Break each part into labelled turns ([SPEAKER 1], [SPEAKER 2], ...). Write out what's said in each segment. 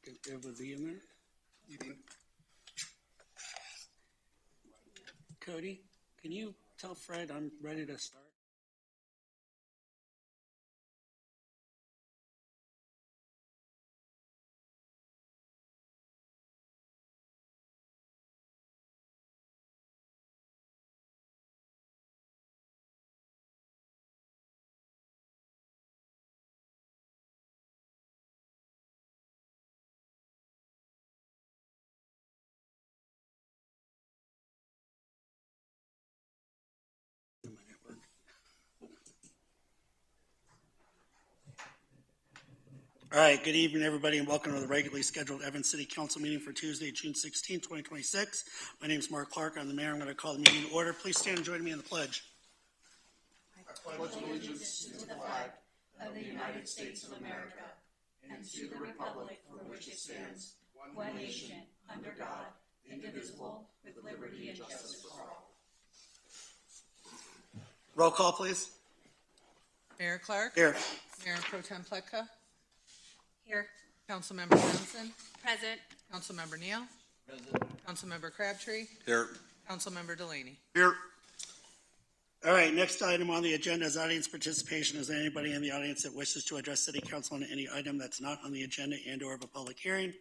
[SPEAKER 1] It would be in there. Cody, can you tell Fred I'm ready to start? All right, good evening, everybody, and welcome to the regularly scheduled Evans City Council meeting for Tuesday, June 16, 2026. My name is Mark Clark. I'm the mayor. I'm going to call the meeting to order. Please stand and join me in the pledge.
[SPEAKER 2] I pledge allegiance to the flag of the United States of America and to the republic for which it stands, one nation, under God, indivisible, with liberty and justice for all.
[SPEAKER 1] Roll call, please.
[SPEAKER 3] Mayor Clark?
[SPEAKER 1] Here.
[SPEAKER 3] Mayor Pro Tem Pletka?
[SPEAKER 2] Here.
[SPEAKER 3] Councilmember Johnson?
[SPEAKER 2] Present.
[SPEAKER 3] Councilmember Neal? Present. Councilmember Crabtree?
[SPEAKER 1] Here.
[SPEAKER 3] Councilmember Delaney?
[SPEAKER 1] Here. All right, next item on the agenda is audience participation. Is there anybody in the audience that wishes to address City Council on any item that's not on the agenda and or of a public hearing?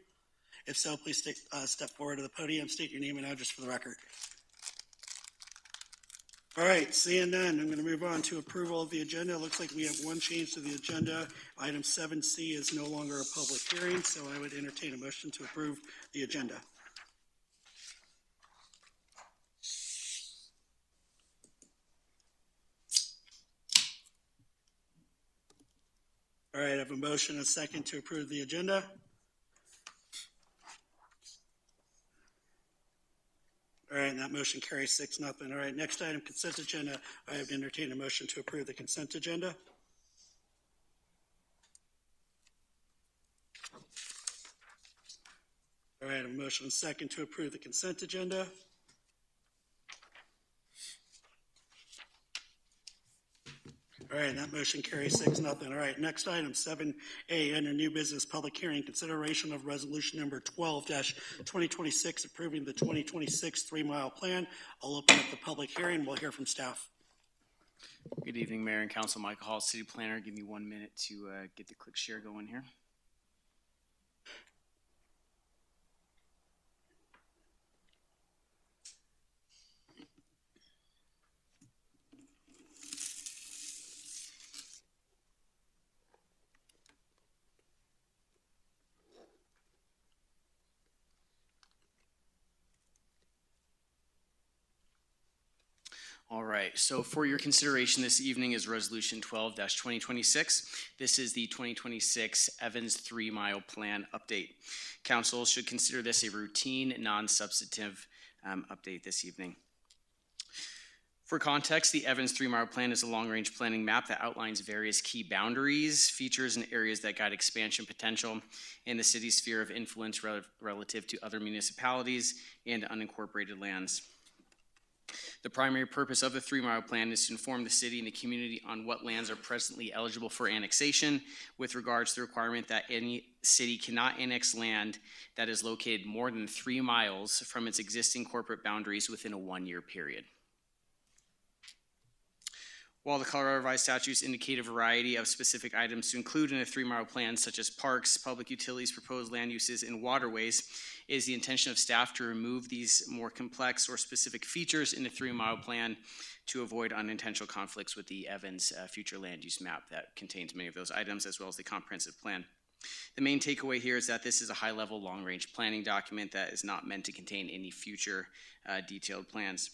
[SPEAKER 1] If so, please step forward to the podium, state your name and address for the record. All right, seeing none, I'm going to move on to approval of the agenda. It looks like we have one change to the agenda. Item 7C is no longer a public hearing, so I would entertain a motion to approve the agenda. All right, I have a motion and a second to approve the agenda. All right, and that motion carries 6-0. All right, next item, consent agenda. I have entertained a motion to approve the consent agenda. All right, I have a motion and a second to approve the consent agenda. All right, that motion carries 6-0. All right, next item, 7A, under new business public hearing, consideration of resolution number 12-2026, approving the 2026 3-mile plan. I'll open up the public hearing. We'll hear from staff.
[SPEAKER 4] Good evening, Mayor and Council. Michael Hall, City Planner. Give me 1 minute to get the quick share going here. All right, so for your consideration this evening is Resolution 12-2026. This is the 2026 Evans 3-mile plan update. Council should consider this a routine, non-substantive update this evening. For context, the Evans 3-mile plan is a long-range planning map that outlines various key boundaries, features, and areas that guide expansion potential in the city's sphere of influence relative to other municipalities and unincorporated lands. The primary purpose of the 3-mile plan is to inform the city and the community on what lands are presently eligible for annexation with regards to the requirement that any city cannot annex land that is located more than 3 miles from its existing corporate boundaries within a 1-year period. While the Colorado Revised Statutes indicate a variety of specific items to include in a 3-mile plan, such as parks, public utilities, proposed land uses, and waterways, it is the intention of staff to remove these more complex or specific features in the 3-mile plan to avoid unintentional conflicts with the Evans future land use map that contains many of those items, as well as the comprehensive plan. The main takeaway here is that this is a high-level, long-range planning document that is not meant to contain any future detailed plans.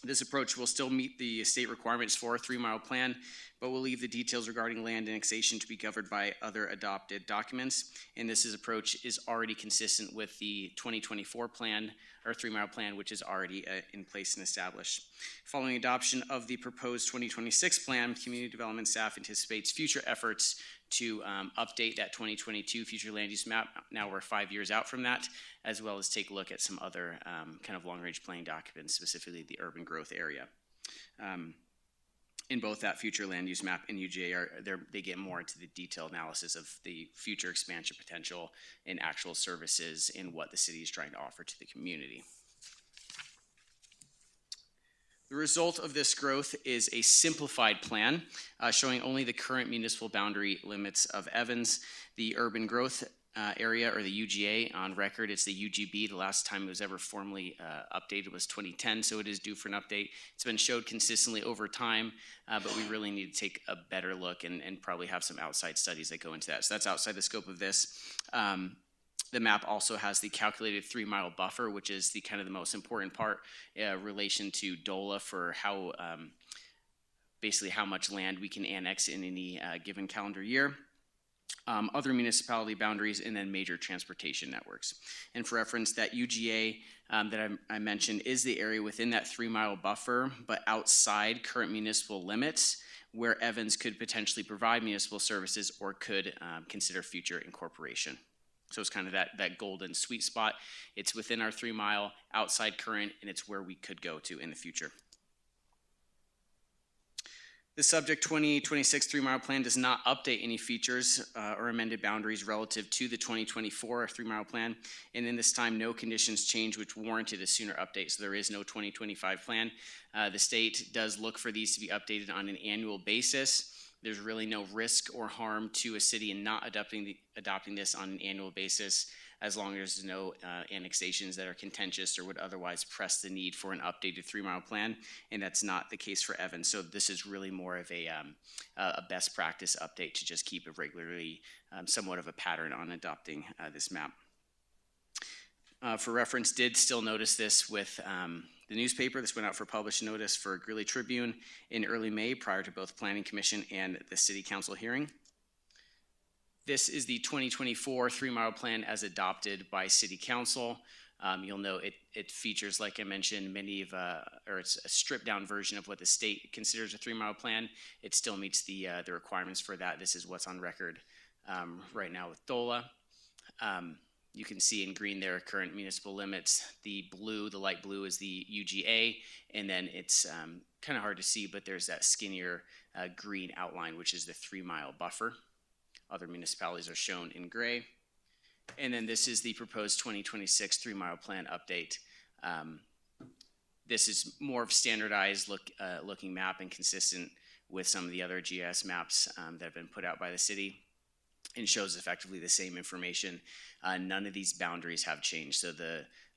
[SPEAKER 4] This approach will still meet the state requirements for a 3-mile plan, but will leave the details regarding land annexation to be governed by other adopted documents. And this approach is already consistent with the 2024 plan, or 3-mile plan, which is already in place and established. Following adoption of the proposed 2026 plan, community development staff anticipates future efforts to update that 2022 future land use map. Now we're 5 years out from that, as well as take a look at some other kind of long-range planning documents, specifically the urban growth area. in both that future land use map and UGA they get more into the detailed analysis of the future expansion potential and actual services and what the city is trying to offer to the community. The result of this growth is a simplified plan showing only the current municipal boundary limits of Evans. The urban growth area, or the UGA, on record, it's the UGB. The last time it was ever formally updated was 2010, so it is due for an update. It's been showed consistently over time, but we really need to take a better look and probably have some outside studies that go into that. So that's outside the scope of this. The map also has the calculated 3-mile buffer, which is the kind of the most important part relation to DOLA for how basically how much land we can annex in any given calendar year. Other municipality boundaries, and then major transportation networks. And for reference, that UGA that I mentioned is the area within that 3-mile buffer, but outside current municipal limits, where Evans could potentially provide municipal services or could consider future incorporation. So it's kind of that golden sweet spot. It's within our 3-mile, outside current, and it's where we could go to in the future. The subject 2026 3-mile plan does not update any features or amended boundaries relative to the 2024 3-mile plan. And in this time, no conditions change which warranted a sooner update. So there is no 2025 plan. The state does look for these to be updated on an annual basis. There's really no risk or harm to a city in not adopting this on an annual basis, as long as there's no annexations that are contentious or would otherwise press the need for an updated 3-mile plan, and that's not the case for Evans. So this is really more of a best practice update to just keep a regularly, somewhat of a pattern on adopting this map. For reference, did still notice this with the newspaper. This went out for published notice for Greeley Tribune in early May prior to both Planning Commission and the City Council hearing. This is the 2024 3-mile plan as adopted by City Council. You'll note it features, like I mentioned, or it's a stripped down version of what the state considers a 3-mile plan. It still meets the requirements for that. This is what's on record right now with DOLA. You can see in green there are current municipal limits. The light blue is the UGA, and then it's kind of hard to see, but there's that skinnier green outline, which is the 3-mile buffer. Other municipalities are shown in gray. And then this is the proposed 2026 3-mile plan update. This is more of standardized looking map and consistent with some of the other GIS maps that have been put out by the city, and shows effectively the same information. None of these boundaries have changed. So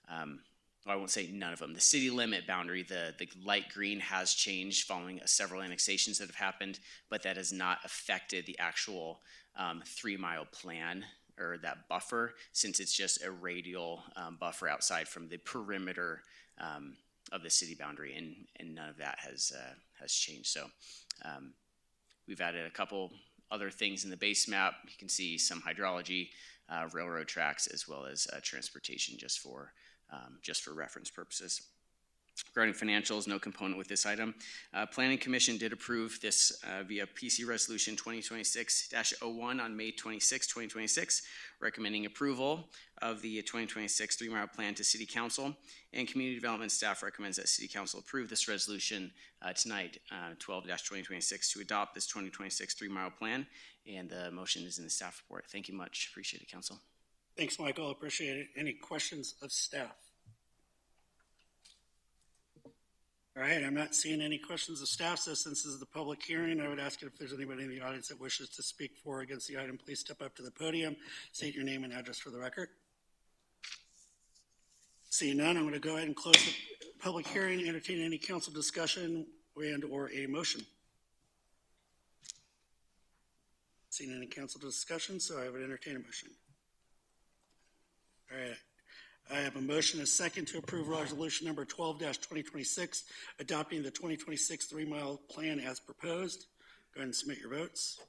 [SPEAKER 4] I won't say none of them. The city limit boundary, the light green, has changed following several annexations that have happened, but that has not affected the actual 3-mile plan or that buffer, since it's just a radial buffer outside from the perimeter of the city boundary, and none of that has changed. So we've added a couple other things in the base map. You can see some hydrology, railroad tracks, as well as transportation, just for reference purposes. Regarding financials, no component with this item. Planning Commission did approve this via PC Resolution 2026-01 on May 26, 2026, recommending approval of the 2026 3-mile plan to City Council, and Community Development staff recommends that City Council approve this resolution tonight, 12-2026, to adopt this 2026 3-mile plan, and the motion is in the staff report. Thank you much. Appreciate it, Council.
[SPEAKER 1] Thanks, Michael. Appreciate it. Any questions of staff? All right, I'm not seeing any questions of staff, so since this is the public hearing, I would ask if there's anybody in the audience that wishes to speak for or against the item, please step up to the podium, state your name and address for the record. Seeing none, I'm going to go ahead and close the public hearing, entertain any council discussion and or a motion. Seeing any council discussion, so I would entertain a motion. All right. I have a motion and a second to approve resolution number 12-2026, adopting the 2026 3-mile plan as proposed. Go ahead and submit your votes.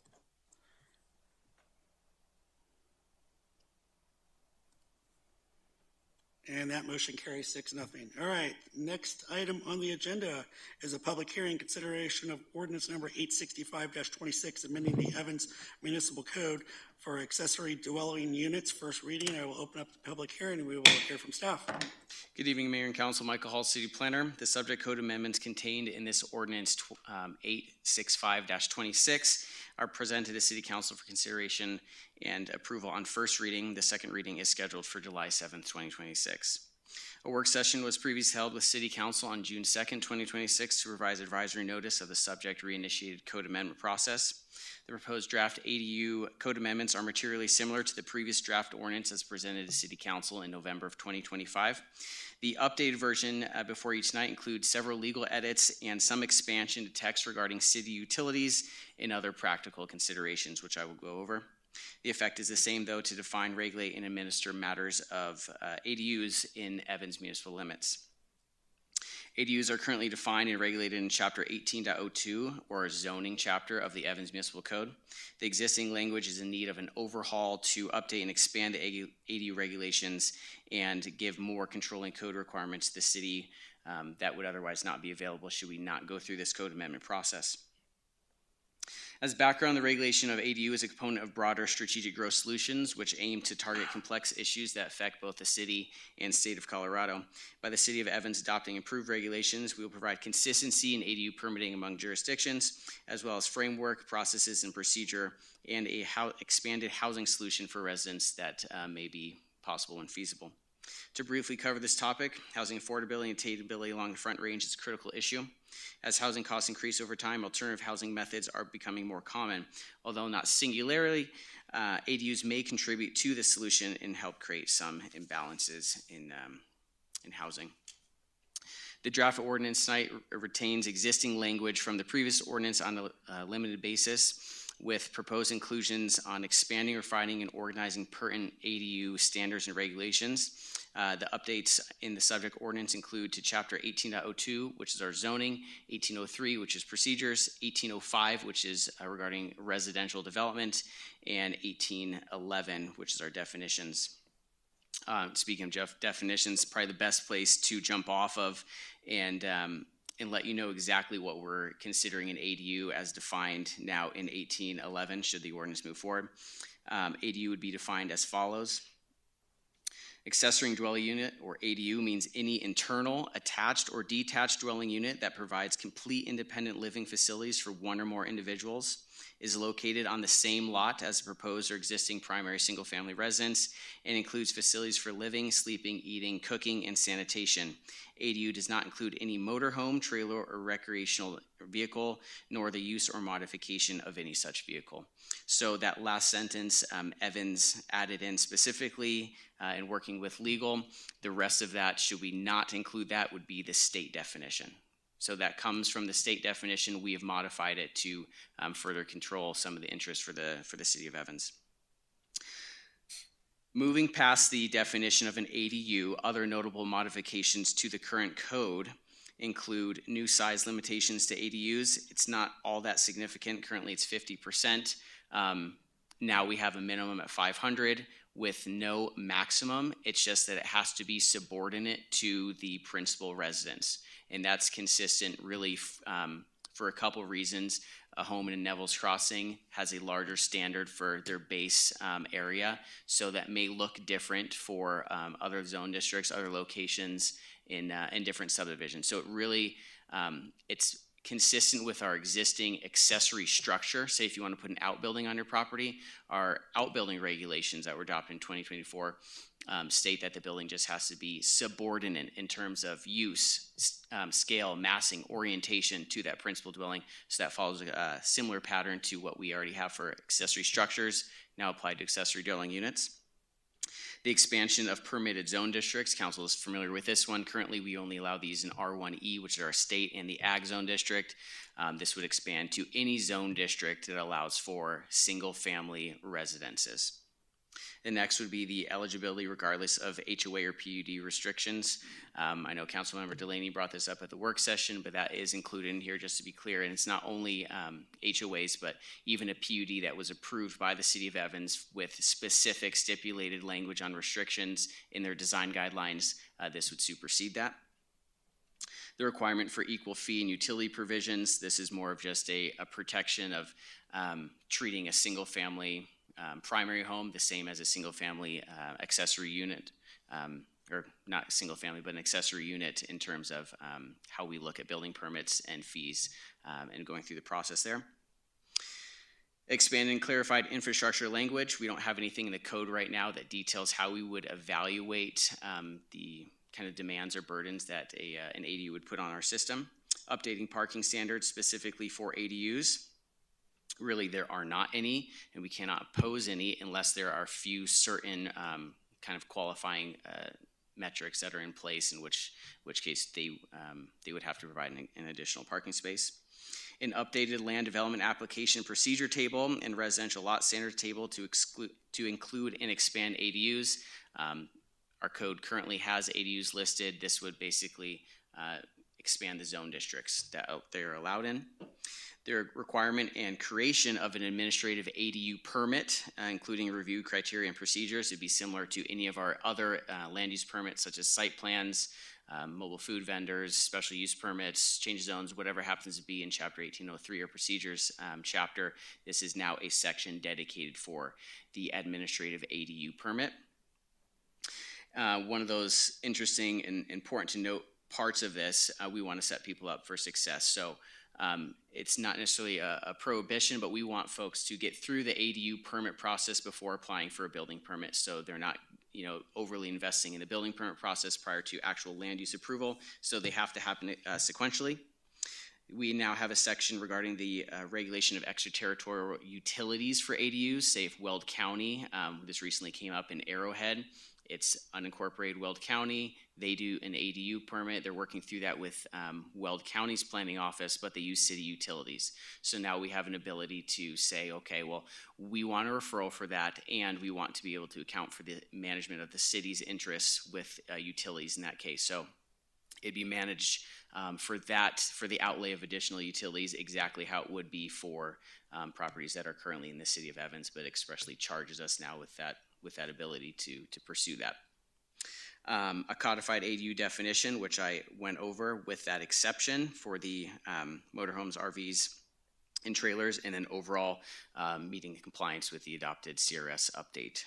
[SPEAKER 1] And that motion carries 6-0. All right, next item on the agenda is a public hearing consideration of ordinance number 865-26, amending the Evans Municipal Code for accessory dwelling units, first reading. I will open up the public hearing and we will hear from staff.
[SPEAKER 4] Good evening, Mayor and Council. Michael Hall, City Planner. The subject code amendments contained in this ordinance 865-26 are presented to City Council for consideration and approval on first reading. The second reading is scheduled for July 7th, 2026. A work session was previously held with City Council on June 2nd, 2026 to revise advisory notice of the subject reinitiated code amendment process. The proposed draft ADU code amendments are materially similar to the previous draft ordinance as presented to City Council in November of 2025. The updated version before you tonight includes several legal edits and some expansion to text regarding city utilities and other practical considerations, which I will go over. The effect is the same, though, to define, regulate, and administer matters of ADUs in Evans municipal limits. ADUs are currently defined and regulated in Chapter 18.02, or zoning chapter of the Evans Municipal Code. The existing language is in need of an overhaul to update and expand the ADU regulations and give more controlling code requirements to the city that would otherwise not be available should we not go through this code amendment process. As background, the regulation of ADU is a component of broader strategic growth solutions, which aim to target complex issues that affect both the city and state of Colorado. By the City of Evans adopting improved regulations, we will provide consistency in ADU permitting among jurisdictions, as well as framework, processes, and procedure, and a expanded housing solution for residents that may be possible and feasible. To briefly cover this topic, housing affordability and attainability along the Front Range is a critical issue. As housing costs increase over time, alternative housing methods are becoming more common. Although not singularly, ADUs may contribute to the solution and help create some imbalances in housing. The draft ordinance tonight retains existing language from the previous ordinance on a limited basis, with proposed inclusions on expanding, refining, and organizing pertinent ADU standards and regulations. The updates in the subject ordinance include to Chapter 18.02, which is our zoning, 1803, which is procedures, 1805, which is regarding residential development, and 1811, which is our definitions. Speaking of definitions, probably the best place to jump off of and let you know exactly what we're considering an ADU as defined now in 1811, should the ordinance move forward. ADU would be defined as follows. Accessory dwelling unit, or ADU, means any internal, attached, or detached dwelling unit that provides complete independent living facilities for one or more individuals, is located on the same lot as the proposed or existing primary single-family residence, and includes facilities for living, sleeping, eating, cooking, and sanitation. ADU does not include any motorhome, trailer, or recreational vehicle, nor the use or modification of any such vehicle. So that last sentence, Evans added in specifically in working with legal. The rest of that, should we not include that, would be the state definition. So that comes from the state definition. We have modified it to further control some of the interests for the city of Evans. Moving past the definition of an ADU, other notable modifications to the current code include new size limitations to ADUs. It's not all that significant. Currently it's 50%. Now we have a minimum at 500 with no maximum. It's just that it has to be subordinate to the principal residence. And that's consistent really for a couple of reasons. A home in Neville's Crossing has a larger standard for their base area, so that may look different for other zone districts, other locations in different subdivisions. So it really, it's consistent with our existing accessory structure. Say if you want to put an outbuilding on your property, our outbuilding regulations that were adopted in 2024 state that the building just has to be subordinate in terms of use, scale, massing, orientation to that principal dwelling. So that follows a similar pattern to what we already have for accessory structures, now applied to accessory dwelling units. The expansion of permitted zone districts, council is familiar with this one. Currently, we only allow these in R1E, which is our state, and the ag zone district. This would expand to any zone district that allows for single-family residences. The next would be the eligibility regardless of HOA or PUD restrictions. I know Councilmember Delaney brought this up at the work session, but that is included in here just to be clear. And it's not only HOAs, but even a PUD that was approved by the City of Evans with specific stipulated language on restrictions in their design guidelines, this would supersede that. The requirement for equal fee and utility provisions, this is more of just a protection of treating a single family primary home the same as a single-family accessory unit, or not single family, but an accessory unit in terms of how we look at building permits and fees and going through the process there. Expanded and clarified infrastructure language. We don't have anything in the code right now that details how we would evaluate the kind of demands or burdens that an ADU would put on our system. Updating parking standards specifically for ADUs. Really, there are not any, and we cannot pose any unless there are a few certain kind of qualifying metrics that are in place, in which case they would have to provide an additional parking space. An updated land development application procedure table and residential lot standard table to include and expand ADUs. Our code currently has ADUs listed. This would basically expand the zone districts that they are allowed in. Their requirement and creation of an administrative ADU permit, including review criteria and procedures, would be similar to any of our other land use permits, such as site plans, mobile food vendors, special use permits, change zones, whatever happens to be in Chapter 1803 or procedures chapter. This is now a section dedicated for the administrative ADU permit. One of those interesting and important to note parts of this, we want to set people up for success. So it's not necessarily a prohibition, but we want folks to get through the ADU permit process before applying for a building permit, so they're not overly investing in the building permit process prior to actual land use approval. So they have to happen sequentially. We now have a section regarding the regulation of extraterritorial utilities for ADUs, say if Weld County, this recently came up in Arrowhead. It's unincorporated Weld County. They do an ADU permit. They're working through that with Weld County's planning office, but they use city utilities. So now we have an ability to say, okay, well, we want a referral for that, and we want to be able to account for the management of the city's interests with utilities in that case. So it'd be managed for the outlay of additional utilities exactly how it would be for properties that are currently in the city of Evans, but expressly charges us now with that ability to pursue that. A codified ADU definition, which I went over with that exception for the motorhomes, RVs, and trailers, and then overall meeting compliance with the adopted CRS update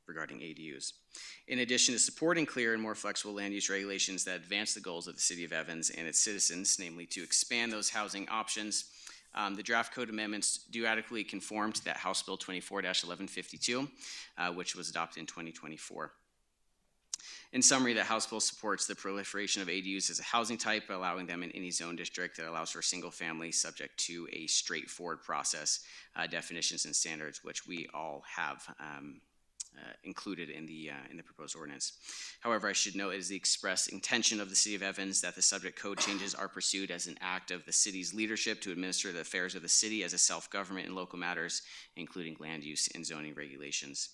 [SPEAKER 4] regarding ADUs. In addition to supporting clear and more flexible land use regulations that advance the goals of the city of Evans and its citizens, namely to expand those housing options, the draft code amendments do adequately conform to that House Bill 24-1152, which was adopted in 2024. In summary, the House Bill supports the proliferation of ADUs as a housing type, allowing them in any zone district that allows for single family subject to a straightforward process, definitions and standards, which we all have included in the proposed ordinance. However, I should note it is the express intention of the City of Evans that the subject code changes are pursued as an act of the city's leadership to administer the affairs of the city as a self-government in local matters, including land use and zoning regulations.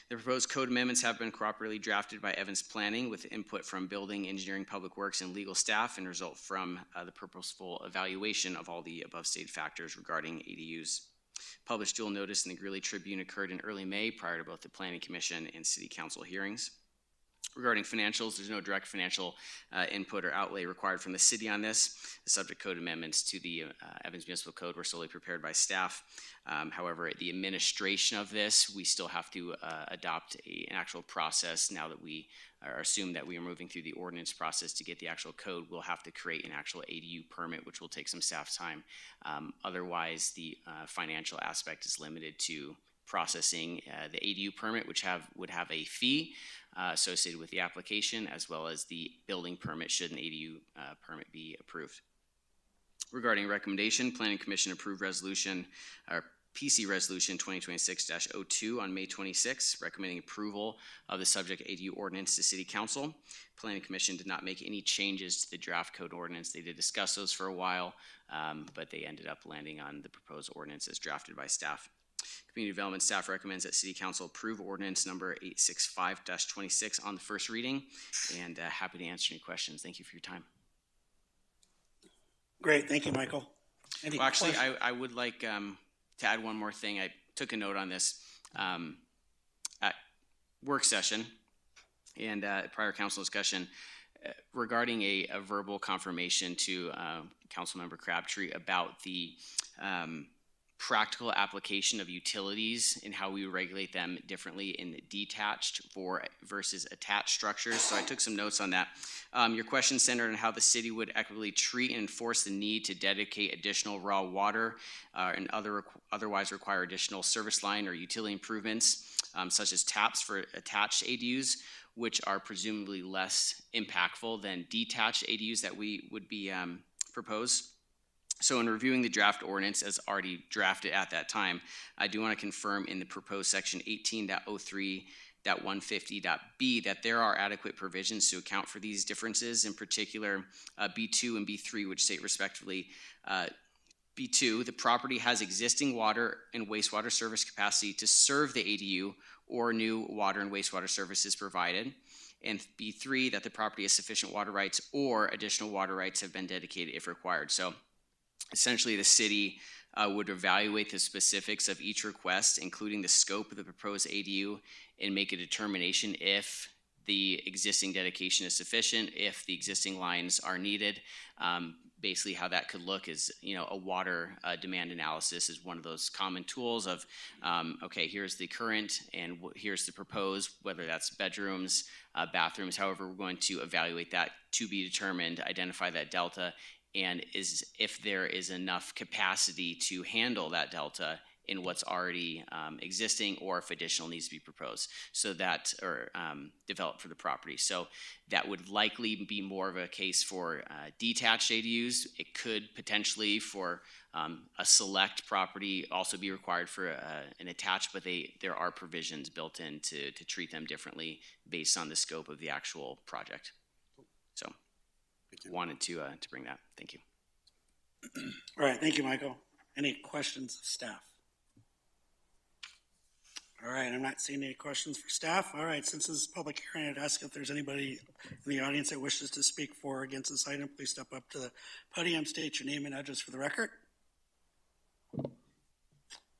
[SPEAKER 4] The proposed code amendments have been cooperatively drafted by Evans Planning with input from building, engineering, public works, and legal staff, and result from the purposeful evaluation of all the above stated factors regarding ADUs. Published dual notice in the Greeley Tribune occurred in early May prior to both the Planning Commission and City Council hearings. Regarding financials, there's no direct financial input or outlay required from the city on this. The subject code amendments to the Evans Municipal Code were solely prepared by staff. However, the administration of this, we still have to adopt an actual process now that we assume that we are moving through the ordinance process to get the actual code. We'll have to create an actual ADU permit, which will take some staff time. Otherwise, the financial aspect is limited to processing the ADU permit, which would have a fee associated with the application, as well as the building permit should an ADU permit be approved. Regarding recommendation, Planning Commission approved resolution, or PC Resolution 2026-02 on May 26, recommending approval of the subject ADU ordinance to City Council. Planning Commission did not make any changes to the draft code ordinance. They did discuss those for a while, but they ended up landing on the proposed ordinance as drafted by staff. Community Development staff recommends that City Council approve ordinance number 865-26 on the first reading, and happy to answer any questions. Thank you for your time.
[SPEAKER 1] Great, thank you, Michael.
[SPEAKER 4] Well, actually, I would like to add one more thing. I took a note on this at work session and prior council discussion regarding a verbal confirmation to Councilmember Crabtree about the practical application of utilities and how we regulate them differently in detached versus attached structures. So I took some notes on that. Your question centered on how the city would equitably treat and enforce the need to dedicate additional raw water and otherwise require additional service line or utility improvements, such as taps for attached ADUs, which are presumably less impactful than detached ADUs that we would be propose. So in reviewing the draft ordinance as already drafted at that time, I do want to confirm in the proposed section 18.03.150.b that there are adequate provisions to account for these differences, in particular B2 and B3, which state respectively, B2, the property has existing water and wastewater service capacity to serve the ADU or new water and wastewater services provided. And B3, that the property has sufficient water rights or additional water rights have been dedicated if required. So essentially, the city would evaluate the specifics of each request, including the scope of the proposed ADU, and make a determination if the existing dedication is sufficient, if the existing lines are needed. Basically, how that could look is, a water demand analysis is one of those common tools of, okay, here's the current and here's the proposed, whether that's bedrooms, bathrooms, however, we're going to evaluate that to be determined, identify that delta, and if there is enough capacity to handle that delta in what's already existing, or if additional needs to be proposed, so that or developed for the property. So that would likely be more of a case for detached ADUs. It could potentially for a select property also be required for an attached, but there are provisions built in to treat them differently based on the scope of the actual project. So wanted to bring that. Thank you.
[SPEAKER 1] All right, thank you, Michael. Any questions of staff? All right, I'm not seeing any questions for staff. All right, since this is a public hearing, I'd ask if there's anybody in the audience that wishes to speak for or against this item, please step up to the podium, state your name and address for the record. All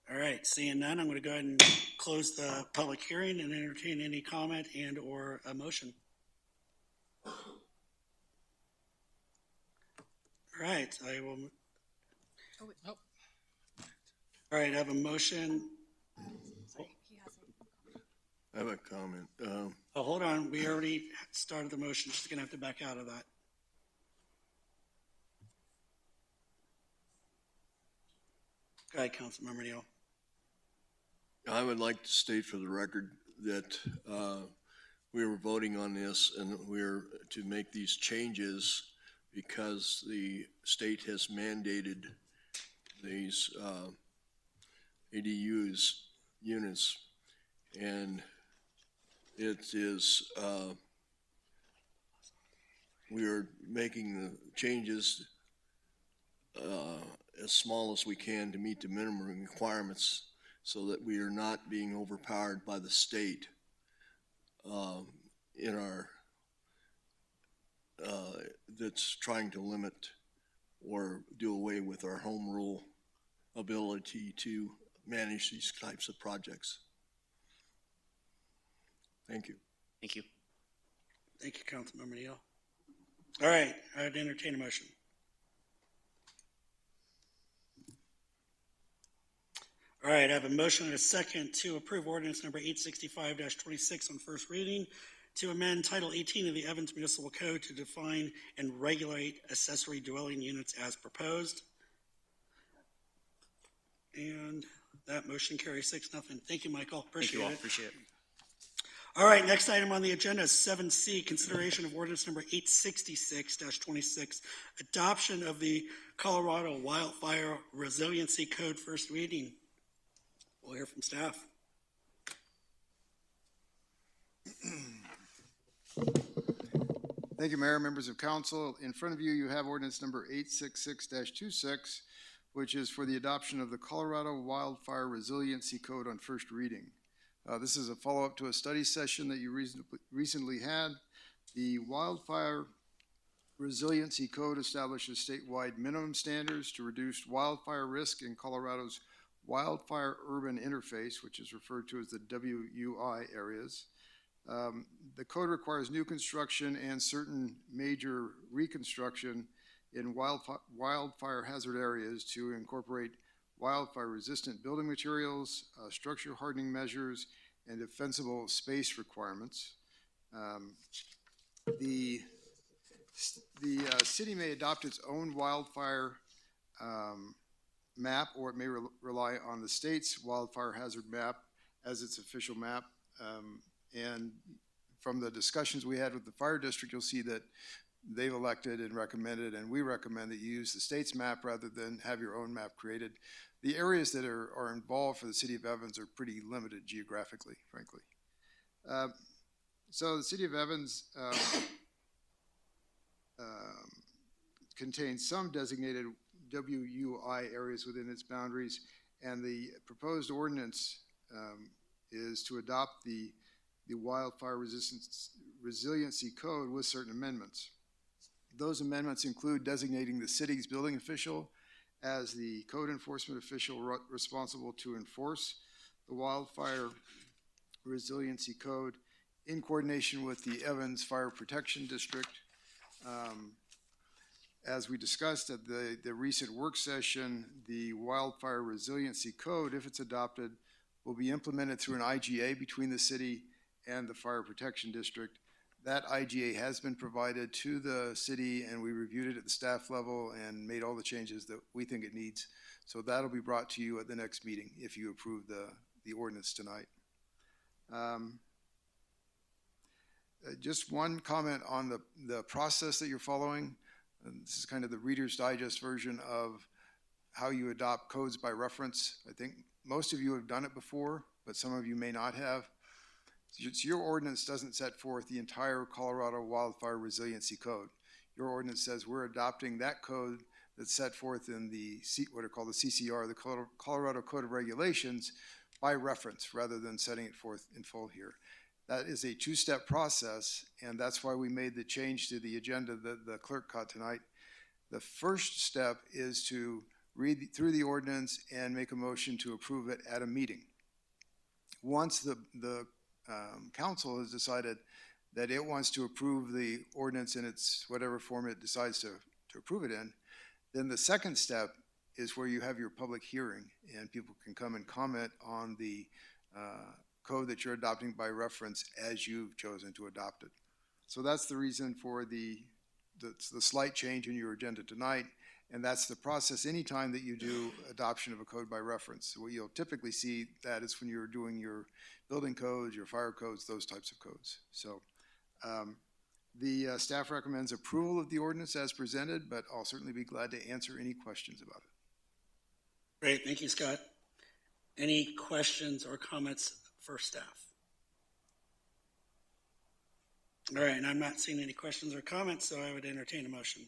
[SPEAKER 1] right, seeing none, I'm going to go ahead and close the public hearing and entertain any comment and or a motion. All right, I will.
[SPEAKER 3] Oh.
[SPEAKER 1] All right, I have a motion.
[SPEAKER 5] I have a comment.
[SPEAKER 1] Oh, hold on. We already started the motion. Just going to have to back out of that. Go ahead, Councilmember Neal.
[SPEAKER 5] I would like to state for the record that we were voting on this and we're to make these changes because the state has mandated these ADUs units, and it is we are making the changes as small as we can to meet the minimum requirements so that we are not being overpowered by the state in our that's trying to limit or do away with our home rule ability to manage these types of projects. Thank you.
[SPEAKER 4] Thank you.
[SPEAKER 1] Thank you, Councilmember Neal. All right, I'd entertain a motion. All right, I have a motion and a second to approve ordinance number 865-26 on first reading, to amend Title 18 of the Evans Municipal Code to define and regulate accessory dwelling units as proposed. And that motion carries 6-0. Thank you, Michael.
[SPEAKER 4] Thank you all.
[SPEAKER 1] Appreciate it.
[SPEAKER 4] Appreciate it.
[SPEAKER 1] All right, next item on the agenda is 7C, consideration of ordinance number 866-26, adoption of the Colorado Wildfire Resiliency Code, first reading. We'll hear from staff.
[SPEAKER 6] Thank you, Mayor, members of council. In front of you, you have ordinance number 866-26, which is for the adoption of the Colorado Wildfire Resiliency Code on first reading. This is a follow-up to a study session that you recently had. The Wildfire Resiliency Code establishes statewide minimum standards to reduce wildfire risk in Colorado's Wildfire Urban Interface, which is referred to as the WUI areas. The code requires new construction and certain major reconstruction in wildfire hazard areas to incorporate wildfire-resistant building materials, structure hardening measures, and defensible space requirements. The city may adopt its own wildfire map, or it may rely on the state's wildfire hazard map as its official map. And from the discussions we had with the fire district, you'll see that they've elected and recommended, and we recommend that you use the state's map rather than have your own map created. The areas that are involved for the city of Evans are pretty limited geographically, frankly. So the city of Evans contains some designated WUI areas within its boundaries, and the proposed ordinance is to adopt the Wildfire Resiliency Code with certain amendments. Those amendments include designating the city's building official as the code enforcement official responsible to enforce the Wildfire Resiliency Code in coordination with the Evans Fire Protection District. As we discussed at the recent work session, the Wildfire Resiliency Code, if it's adopted, will be implemented through an IGA between the city and the Fire Protection District. That IGA has been provided to the city, and we reviewed it at the staff level and made all the changes that we think it needs. So that'll be brought to you at the next meeting if you approve the ordinance tonight. Just one comment on the process that you're following. And this is kind of the Reader's Digest version of how you adopt codes by reference. I think most of you have done it before, but some of you may not have. So your ordinance doesn't set forth the entire Colorado Wildfire Resiliency Code. Your ordinance says we're adopting that code that's set forth in the what are called the CCR, the Colorado Code of Regulations, by reference rather than setting it forth in full here. That is a two-step process, and that's why we made the change to the agenda that the clerk caught tonight. The first step is to read through the ordinance and make a motion to approve it at a meeting. Once the council has decided that it wants to approve the ordinance in its whatever form it decides to approve it in, then the second step is where you have your public hearing and people can come and comment on the code that you're adopting by reference as you've chosen to adopt it. So that's the reason for the slight change in your agenda tonight, and that's the process anytime that you do adoption of a code by reference. What you'll typically see that is when you're doing your building codes, your fire codes, those types of codes. So the staff recommends approval of the ordinance as presented, but I'll certainly be glad to answer any questions about it.
[SPEAKER 1] Great, thank you, Scott. Any questions or comments for staff? All right, and I'm not seeing any questions or comments, so I would entertain a motion.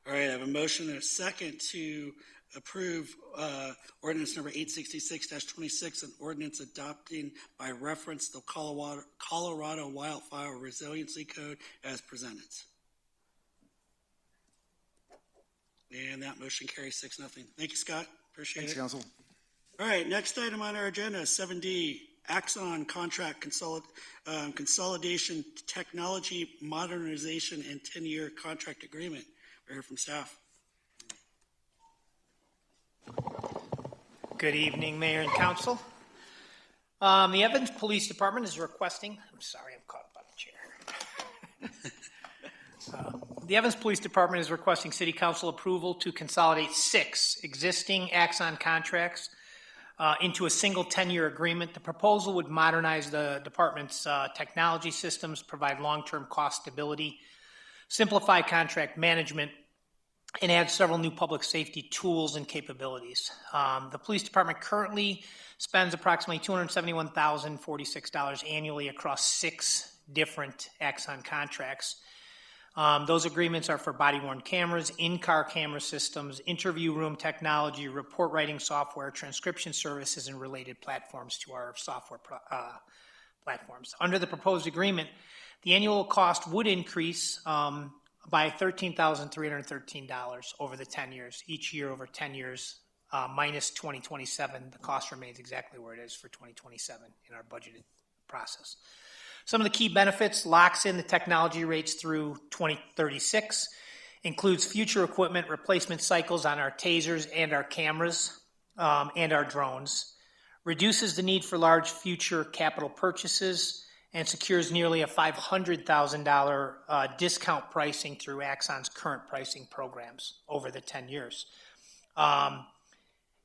[SPEAKER 1] All right, I have a motion and a second to approve ordinance number 866-26, an ordinance adopting by reference the Colorado Wildfire Resiliency Code as presented. And that motion carries 6-0. Thank you, Scott. Appreciate it.
[SPEAKER 6] Thanks, Council.
[SPEAKER 1] All right, next item on our agenda is 7D, Axon Contract Consolidation Technology Modernization and 10-year Contract Agreement. We'll hear from staff.
[SPEAKER 7] Good evening, Mayor and Council. The Evans Police Department is requesting, I'm sorry, I'm caught up on the chair. The Evans Police Department is requesting City Council approval to consolidate 6 existing Axon contracts into a single 10-year agreement. The proposal would modernize the department's technology systems, provide long-term cost stability, simplify contract management, and add several new public safety tools and capabilities. The police department currently spends approximately $271,046 annually across 6 different Axon contracts. Those agreements are for body-worn cameras, in-car camera systems, interview room technology, report writing software, transcription services, and related platforms to our software platforms. Under the proposed agreement, the annual cost would increase by $13,313 over the 10 years, each year over 10 years, minus 2027. The cost remains exactly where it is for 2027 in our budgeted process. Some of the key benefits: locks in the technology rates through 2036, includes future equipment replacement cycles on our tasers and our cameras and our drones, reduces the need for large future capital purchases, and secures nearly a $500,000 discount pricing through Axon's current pricing programs over the 10 years.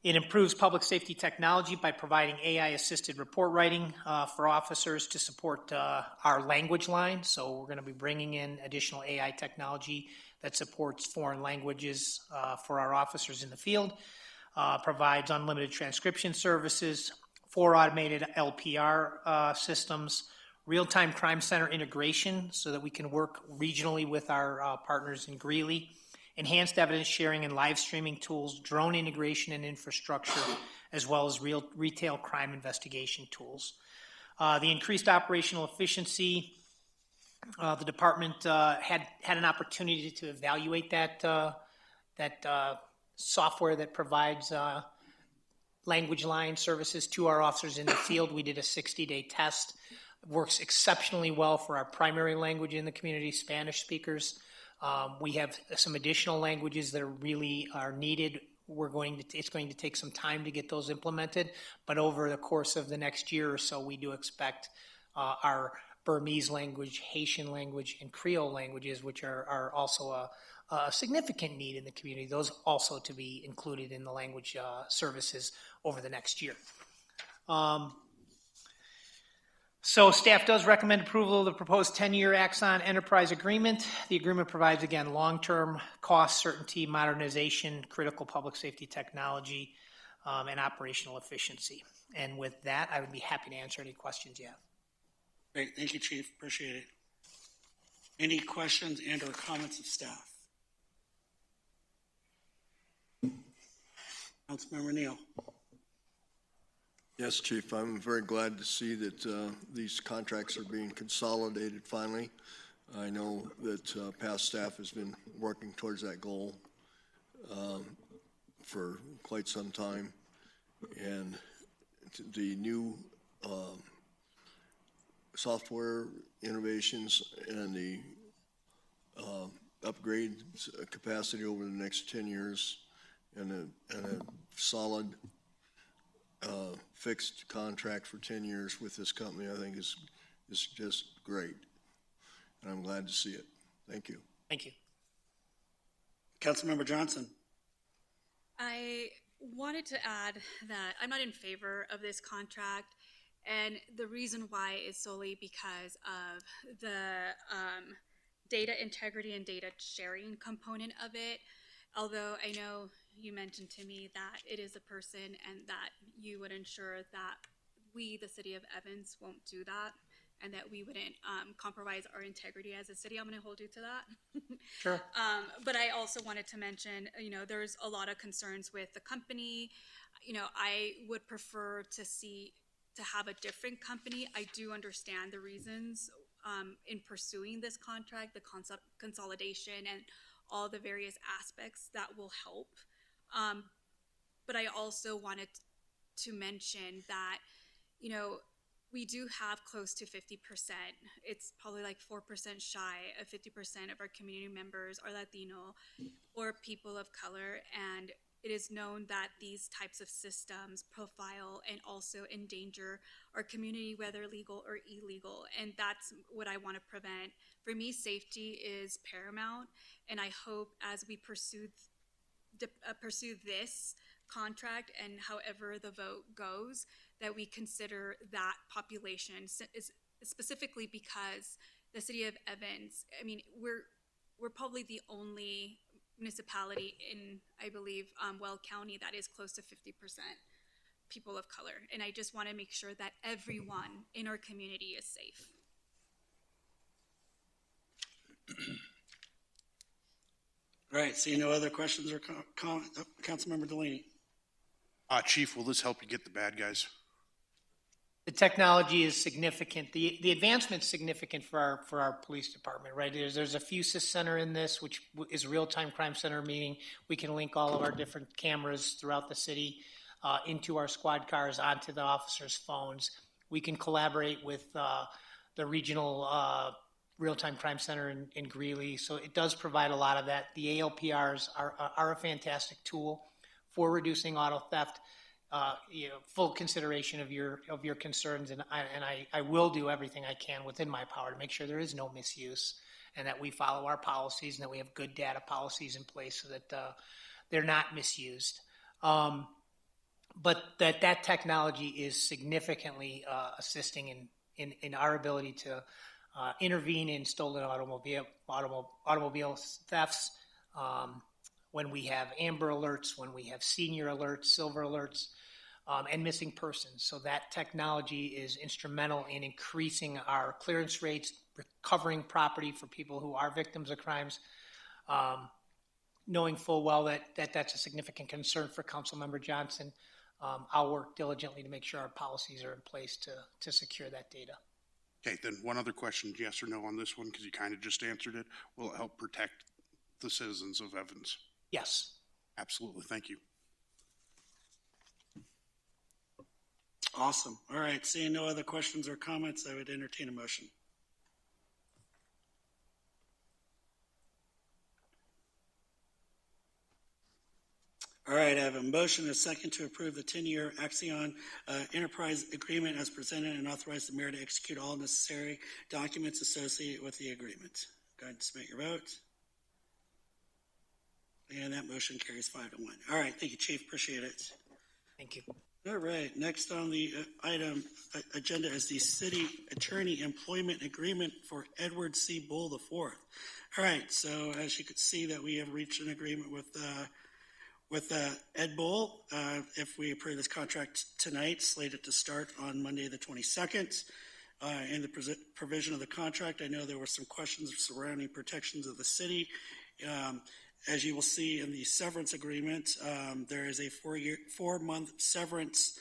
[SPEAKER 7] It improves public safety technology by providing AI-assisted report writing for officers to support our language line. So we're going to be bringing in additional AI technology that supports foreign languages for our officers in the field, provides unlimited transcription services, 4 automated LPR systems, real-time crime center integration so that we can work regionally with our partners in Greeley, enhanced evidence sharing and live streaming tools, drone integration and infrastructure, as well as retail crime investigation tools. The increased operational efficiency, the department had an opportunity to evaluate that software that provides language line services to our officers in the field. We did a 60-day test. It works exceptionally well for our primary language in the community, Spanish speakers. We have some additional languages that are needed. It's going to take some time to get those implemented, but over the course of the next year or so, we do expect our Burmese language, Haitian language, and Creole languages, which are also a significant need in the community, those also to be included in the language services over the next year. So staff does recommend approval of the proposed 10-year Axon Enterprise Agreement. The agreement provides, again, long-term cost certainty, modernization, critical public safety technology, and operational efficiency. And with that, I would be happy to answer any questions you have.
[SPEAKER 1] Great, thank you, Chief, appreciate it. Any questions and or comments of staff? Councilmember Neal.
[SPEAKER 5] Yes, Chief, I'm very glad to see that these contracts are being consolidated finally. I know that past staff has been working towards that goal for quite some time. And the new software innovations and the upgrade capacity over the next 10 years and a solid fixed contract for 10 years with this company, I think is just great. And I'm glad to see it. Thank you.
[SPEAKER 7] Thank you.
[SPEAKER 1] Councilmember Johnson.
[SPEAKER 2] I wanted to add that I'm not in favor of this contract, and the reason why is solely because of the data integrity and data sharing component of it. Although I know you mentioned to me that it is a person and that you would ensure that we, the city of Evans, won't do that and that we wouldn't compromise our integrity as a city. I'm going to hold you to that.
[SPEAKER 7] Sure.
[SPEAKER 2] But I also wanted to mention, there's a lot of concerns with the company. I would prefer to have a different company. I do understand the reasons in pursuing this contract, the consolidation and all the various aspects that will help. But I also wanted to mention that, we do have close to 50%. It's probably like 4% shy of 50% of our community members are Latino or people of color. And it is known that these types of systems profile and also endanger our community, whether legal or illegal. And that's what I want to prevent. For me, safety is paramount. And I hope as we pursue this contract and however the vote goes, that we consider that population, specifically because the city of Evans, we're probably the only municipality in, I believe, Weld County that is close to 50% people of color. And I just want to make sure that everyone in our community is safe.
[SPEAKER 1] All right, see no other questions or comments. Councilmember Delaney.
[SPEAKER 8] Chief, will this help you get the bad guys?
[SPEAKER 7] The technology is significant. The advancement's significant for our police department, right? There's a Fusus Center in this, which is a real-time crime center, meaning we can link all of our different cameras throughout the city into our squad cars, onto the officers' phones. We can collaborate with the regional real-time crime center in Greeley. So it does provide a lot of that. The ALPRs are a fantastic tool for reducing auto theft. Full consideration of your concerns, and I will do everything I can within my power to make sure there is no misuse, and that we follow our policies, and that we have good data policies in place so that they're not misused. But that technology is significantly assisting in our ability to intervene in stolen automobile thefts. When we have amber alerts, when we have senior alerts, silver alerts, and missing persons. So that technology is instrumental in increasing our clearance rates, recovering property for people who are victims of crimes, knowing full well that that's a significant concern for Councilmember Johnson. I'll work diligently to make sure our policies are in place to secure that data.
[SPEAKER 8] Okay, then one other question, yes or no on this one, because you kind of just answered it. Will it help protect the citizens of Evans?
[SPEAKER 7] Yes.
[SPEAKER 8] Absolutely, thank you.
[SPEAKER 1] Awesome. All right, seeing no other questions or comments, I would entertain a motion. All right, I have a motion and a second to approve the 10-year Axion Enterprise Agreement as presented and authorize the mayor to execute all necessary documents associated with the agreement. Go ahead and submit your vote. And that motion carries 5-1. All right, thank you, Chief. Appreciate it.
[SPEAKER 7] Thank you.
[SPEAKER 1] All right, next on the item agenda is the city attorney employment agreement for Edward C. Bull IV. All right, so as you can see that we have reached an agreement with Ed Bull. If we approve this contract tonight, slated to start on Monday the 22nd. In the provision of the contract, I know there were some questions surrounding protections of the city. As you will see in the severance agreement, there is a 4-month severance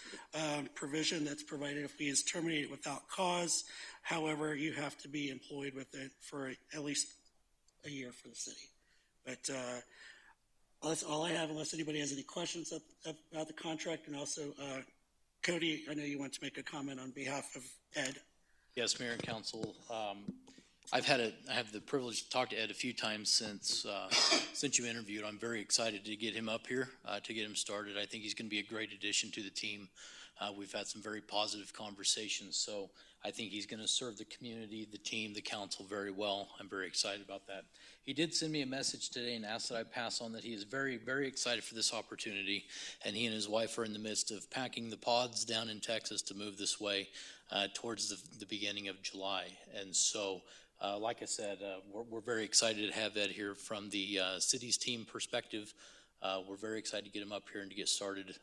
[SPEAKER 1] provision that's provided if he is terminated without cause. However, you have to be employed with it for at least a year for the city. But that's all I have, unless anybody has any questions about the contract. And also, Cody, I know you want to make a comment on behalf of Ed.
[SPEAKER 9] Yes, Mayor and Council. I have the privilege to talk to Ed a few times since you interviewed. I'm very excited to get him up here, to get him started. I think he's going to be a great addition to the team. We've had some very positive conversations, so I think he's going to serve the community, the team, the council very well. I'm very excited about that. He did send me a message today and asked that I pass on that he is very, very excited for this opportunity, and he and his wife are in the midst of packing the pods down in Texas to move this way towards the beginning of July. And so, like I said, we're very excited to have Ed here from the city's team perspective. We're very excited to get him up here and to get started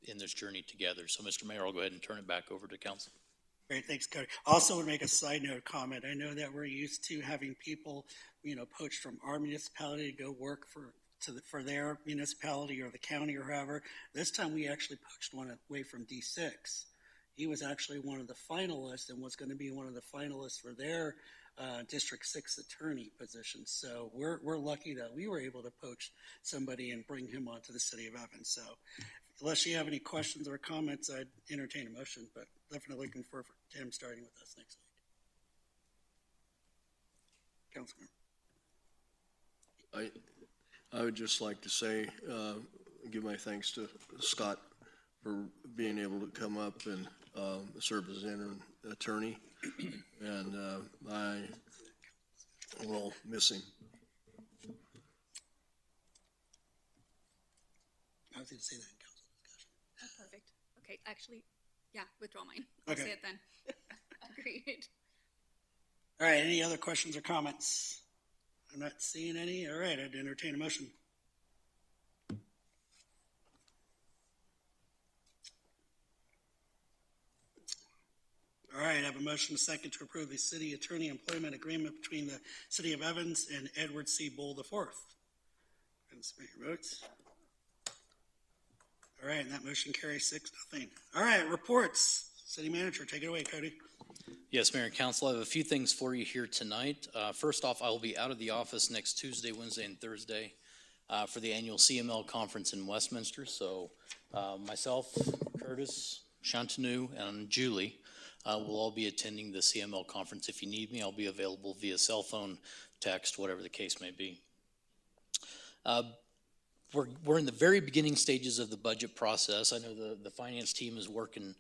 [SPEAKER 9] in this journey together. So, Mr. Mayor, I'll go ahead and turn it back over to council.
[SPEAKER 1] Great, thanks, Cody. Also, would make a side note comment. I know that we're used to having people, poached from our municipality to go work for their municipality or the county or whoever. This time, we actually poached one away from D6. He was actually one of the finalists and was going to be one of the finalists for their District 6 attorney position. So we're lucky that we were able to poach somebody and bring him onto the city of Evans. So unless you have any questions or comments, I'd entertain a motion, but definitely looking forward to him starting with us next week. Councilman.
[SPEAKER 5] I would just like to say, give my thanks to Scott for being able to come up and serve as interim attorney, and I will miss him.
[SPEAKER 1] I was going to say that in council discussion.
[SPEAKER 2] Oh, perfect. Okay, actually, yeah, withdraw mine.
[SPEAKER 1] Okay.
[SPEAKER 2] I'll say it then. Agreed.
[SPEAKER 1] All right, any other questions or comments? I'm not seeing any. All right, I'd entertain a motion. All right, I have a motion and a second to approve the city attorney employment agreement between the city of Evans and Edward C. Bull IV. And submit your votes. All right, and that motion carries 6-0. All right, reports. City manager, take it away, Cody.
[SPEAKER 9] Yes, Mayor and Council, I have a few things for you here tonight. First off, I will be out of the office next Tuesday, Wednesday, and Thursday for the annual CML conference in Westminster. So myself, Curtis, Shantanu, and Julie We'll all be attending the CML conference. If you need me, I'll be available via cell phone, text, whatever the case may be. We're in the very beginning stages of the budget process. I know the finance team is working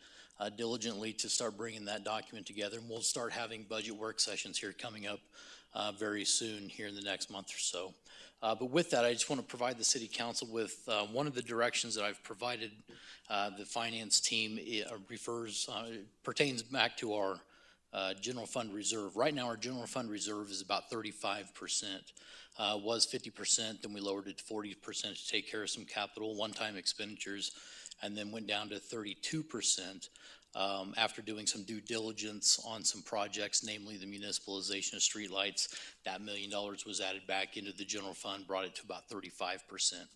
[SPEAKER 9] diligently to start bringing that document together, and we'll start having budget work sessions here coming up very soon here in the next month or so. But with that, I just want to provide the city council with one of the directions that I've provided the finance team. It pertains back to our general fund reserve. Right now, our general fund reserve is about 35%. Was 50%, then we lowered it to 40% to take care of some capital one-time expenditures, and then went down to 32% after doing some due diligence on some projects, namely the municipalization of streetlights. That $1 million was added back into the general fund, brought it to about 35%.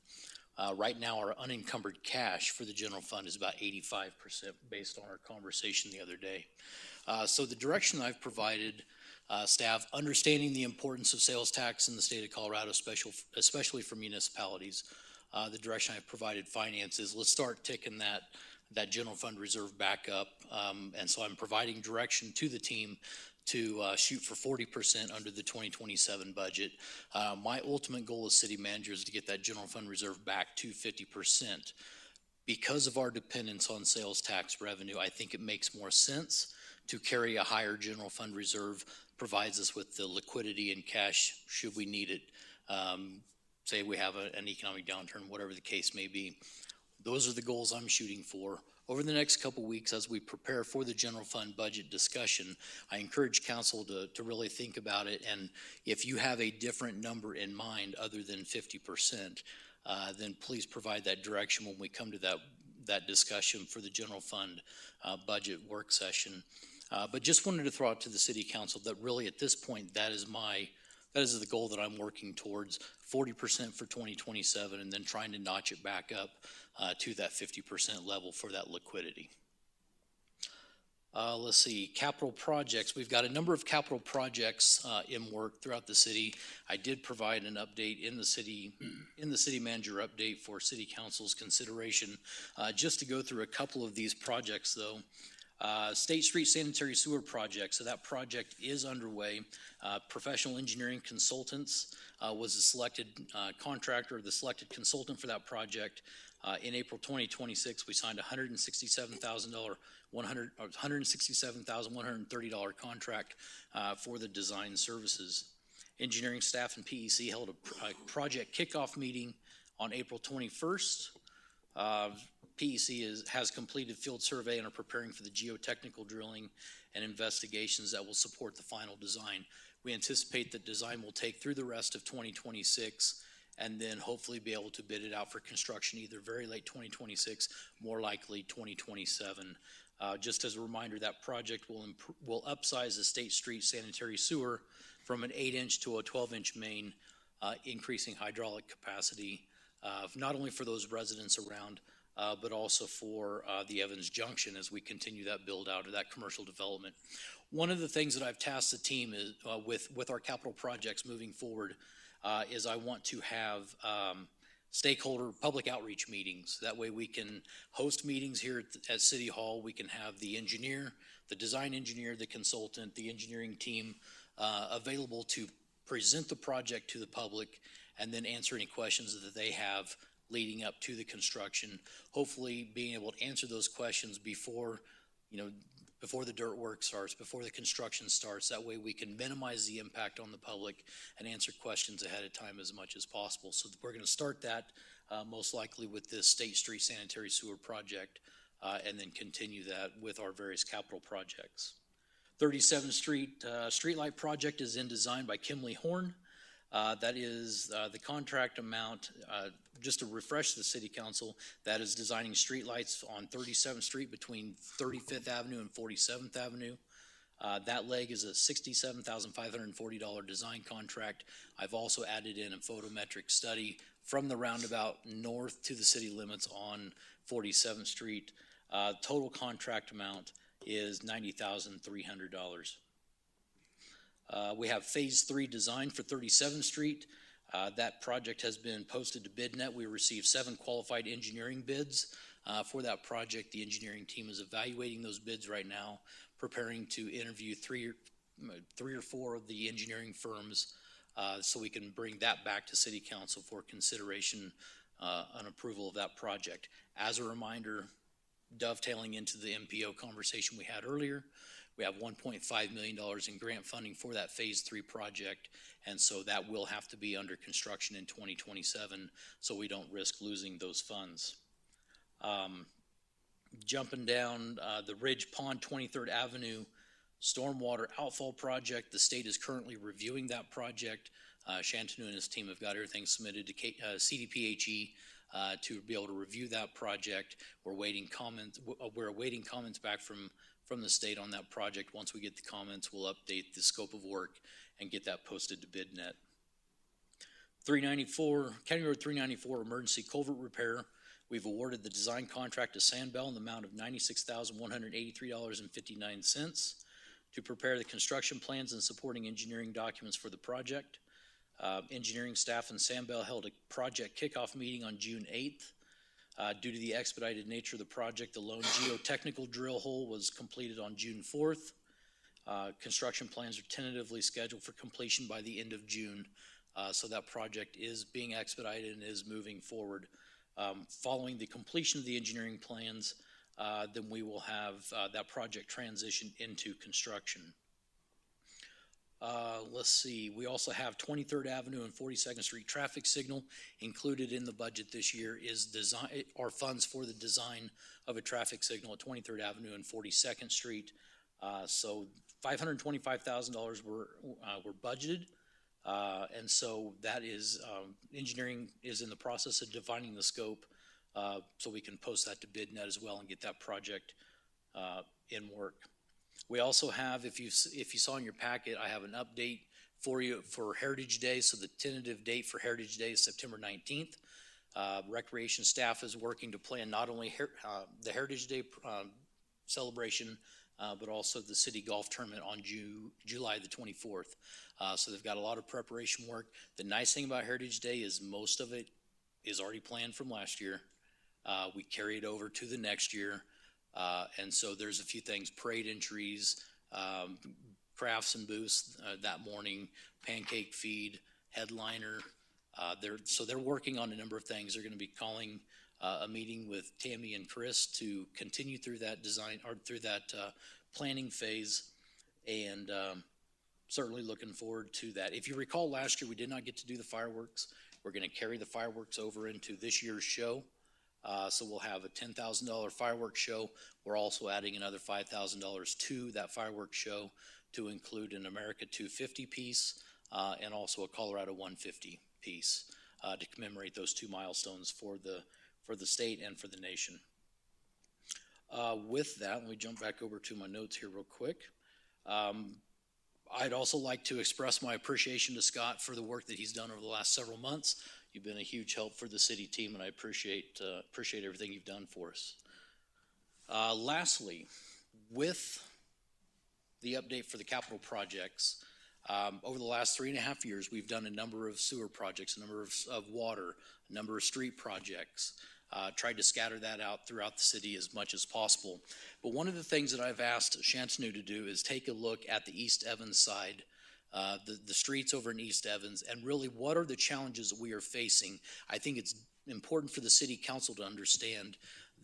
[SPEAKER 9] Right now, our unencumbered cash for the general fund is about 85% based on our conversation the other day. So the direction I've provided staff, understanding the importance of sales tax in the state of Colorado, especially for municipalities, the direction I've provided finance is let's start ticking that general fund reserve back up. And so I'm providing direction to the team to shoot for 40% under the 2027 budget. My ultimate goal as city manager is to get that general fund reserve back to 50%. Because of our dependence on sales tax revenue, I think it makes more sense to carry a higher general fund reserve, provides us with the liquidity and cash should we need it. Say we have an economic downturn, whatever the case may be. Those are the goals I'm shooting for. Over the next couple weeks, as we prepare for the general fund budget discussion, I encourage council to really think about it. And if you have a different number in mind other than 50%, then please provide that direction when we come to that discussion for the general fund budget work session. But just wanted to throw out to the city council that really at this point, that is the goal that I'm working towards, 40% for 2027, and then trying to notch it back up to that 50% level for that liquidity. Let's see, capital projects. We've got a number of capital projects in work throughout the city. I did provide an update in the city manager update for city council's consideration. Just to go through a couple of these projects though. State Street Sanitary Sewer Project. So that project is underway. Professional engineering consultants was the selected contractor, the selected consultant for that project. In April 2026, we signed $167,130 contract for the design services. Engineering staff and PEC held a project kickoff meeting on April 21st. PEC has completed field survey and are preparing for the geotechnical drilling and investigations that will support the final design. We anticipate that design will take through the rest of 2026 and then hopefully be able to bid it out for construction either very late 2026, more likely 2027. Just as a reminder, that project will upsize the State Street sanitary sewer from an 8-inch to a 12-inch main, increasing hydraulic capacity, not only for those residents around, but also for the Evans Junction as we continue that build out of that commercial development. One of the things that I've tasked the team is, with our capital projects moving forward is I want to have stakeholder public outreach meetings. That way we can host meetings here at City Hall. We can have the engineer, the design engineer, the consultant, the engineering team available to present the project to the public and then answer any questions that they have leading up to the construction. Hopefully being able to answer those questions before the dirt work starts, before the construction starts. That way we can minimize the impact on the public and answer questions ahead of time as much as possible. So we're going to start that most likely with this State Street Sanitary Sewer Project and then continue that with our various capital projects. 37th Street Streetlight Project is in design by Kimley Horn. That is the contract amount, just to refresh the City Council, that is designing streetlights on 37th Street between 35th Avenue and 47th Avenue. That leg is a $67,540 design contract. I've also added in a photometric study from the roundabout north to the city limits on 47th Street. Total contract amount is $90,300. We have phase 3 design for 37th Street. That project has been posted to BidNet. We received 7 qualified engineering bids for that project. The engineering team is evaluating those bids right now. preparing to interview three or four of the engineering firms, so we can bring that back to city council for consideration, and approval of that project. As a reminder, dovetailing into the MPO conversation we had earlier, we have $1.5 million in grant funding for that phase 3 project, and so that will have to be under construction in 2027, so we don't risk losing those funds. Jumping down, the Ridge Pond 23rd Avenue stormwater outfall project, the state is currently reviewing that project. Shantanu and his team have got everything submitted to CDPHE to be able to review that project. We're awaiting comments back from the state on that project. Once we get the comments, we'll update the scope of work and get that posted to BidNet. 394, County Road 394 emergency culvert repair. We've awarded the design contract to Sandbell in the amount of $96,183.59 to prepare the construction plans and supporting engineering documents for the project. Engineering staff and Sandbell held a project kickoff meeting on June 8th. Due to the expedited nature of the project, the lone geotechnical drill hole was completed on June 4th. Construction plans are tentatively scheduled for completion by the end of June. So that project is being expedited and is moving forward. Following the completion of the engineering plans, then we will have that project transition into construction. Let's see, we also have 23rd Avenue and 42nd Street traffic signal. Included in the budget this year is funds for the design of a traffic signal at 23rd Avenue and 42nd Street. So $525,000 were budgeted. And so that is, engineering is in the process of defining the scope, so we can post that to BidNet as well and get that project in work. We also have, if you saw in your packet, I have an update for you for Heritage Day. So the tentative date for Heritage Day is September 19th. Recreation staff is working to plan not only the Heritage Day celebration, but also the city golf tournament on July the 24th. So they've got a lot of preparation work. The nice thing about Heritage Day is most of it is already planned from last year. We carry it over to the next year. And so there's a few things, parade entries, crafts and booths that morning, pancake feed, headliner. They're working on a number of things. They're going to be calling a meeting with Tammy and Chris to continue through that design or through that planning phase, and certainly looking forward to that. If you recall, last year we did not get to do the fireworks. We're going to carry the fireworks over into this year's show. So we'll have a $10,000 fireworks show. We're also adding another $5,000 to that fireworks show to include an America 250 piece and also a Colorado 150 piece to commemorate those two milestones for the state and for the nation. With that, let me jump back over to my notes here real quick. I'd also like to express my appreciation to Scott for the work that he's done over the last several months. You've been a huge help for the city team, and I appreciate everything you've done for us. Lastly, with the update for the capital projects, over the last 3.5 years, we've done a number of sewer projects, a number of water, a number of street projects, tried to scatter that out throughout the city as much as possible. But one of the things that I've asked Shantanu to do is take a look at the East Evans side, the streets over in East Evans, and really what are the challenges that we are facing. I think it's important for the city council to understand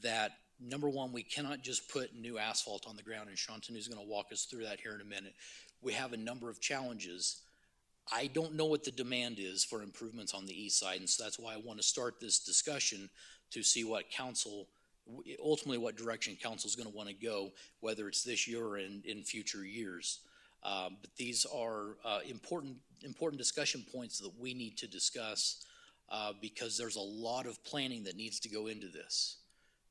[SPEAKER 9] that, number one, we cannot just put new asphalt on the ground, and Shantanu is going to walk us through that here in a minute. We have a number of challenges. I don't know what the demand is for improvements on the east side, and so that's why I want to start this discussion to see what council, ultimately what direction council is going to want to go, whether it's this year or in future years. But these are important discussion points that we need to discuss because there's a lot of planning that needs to go into this.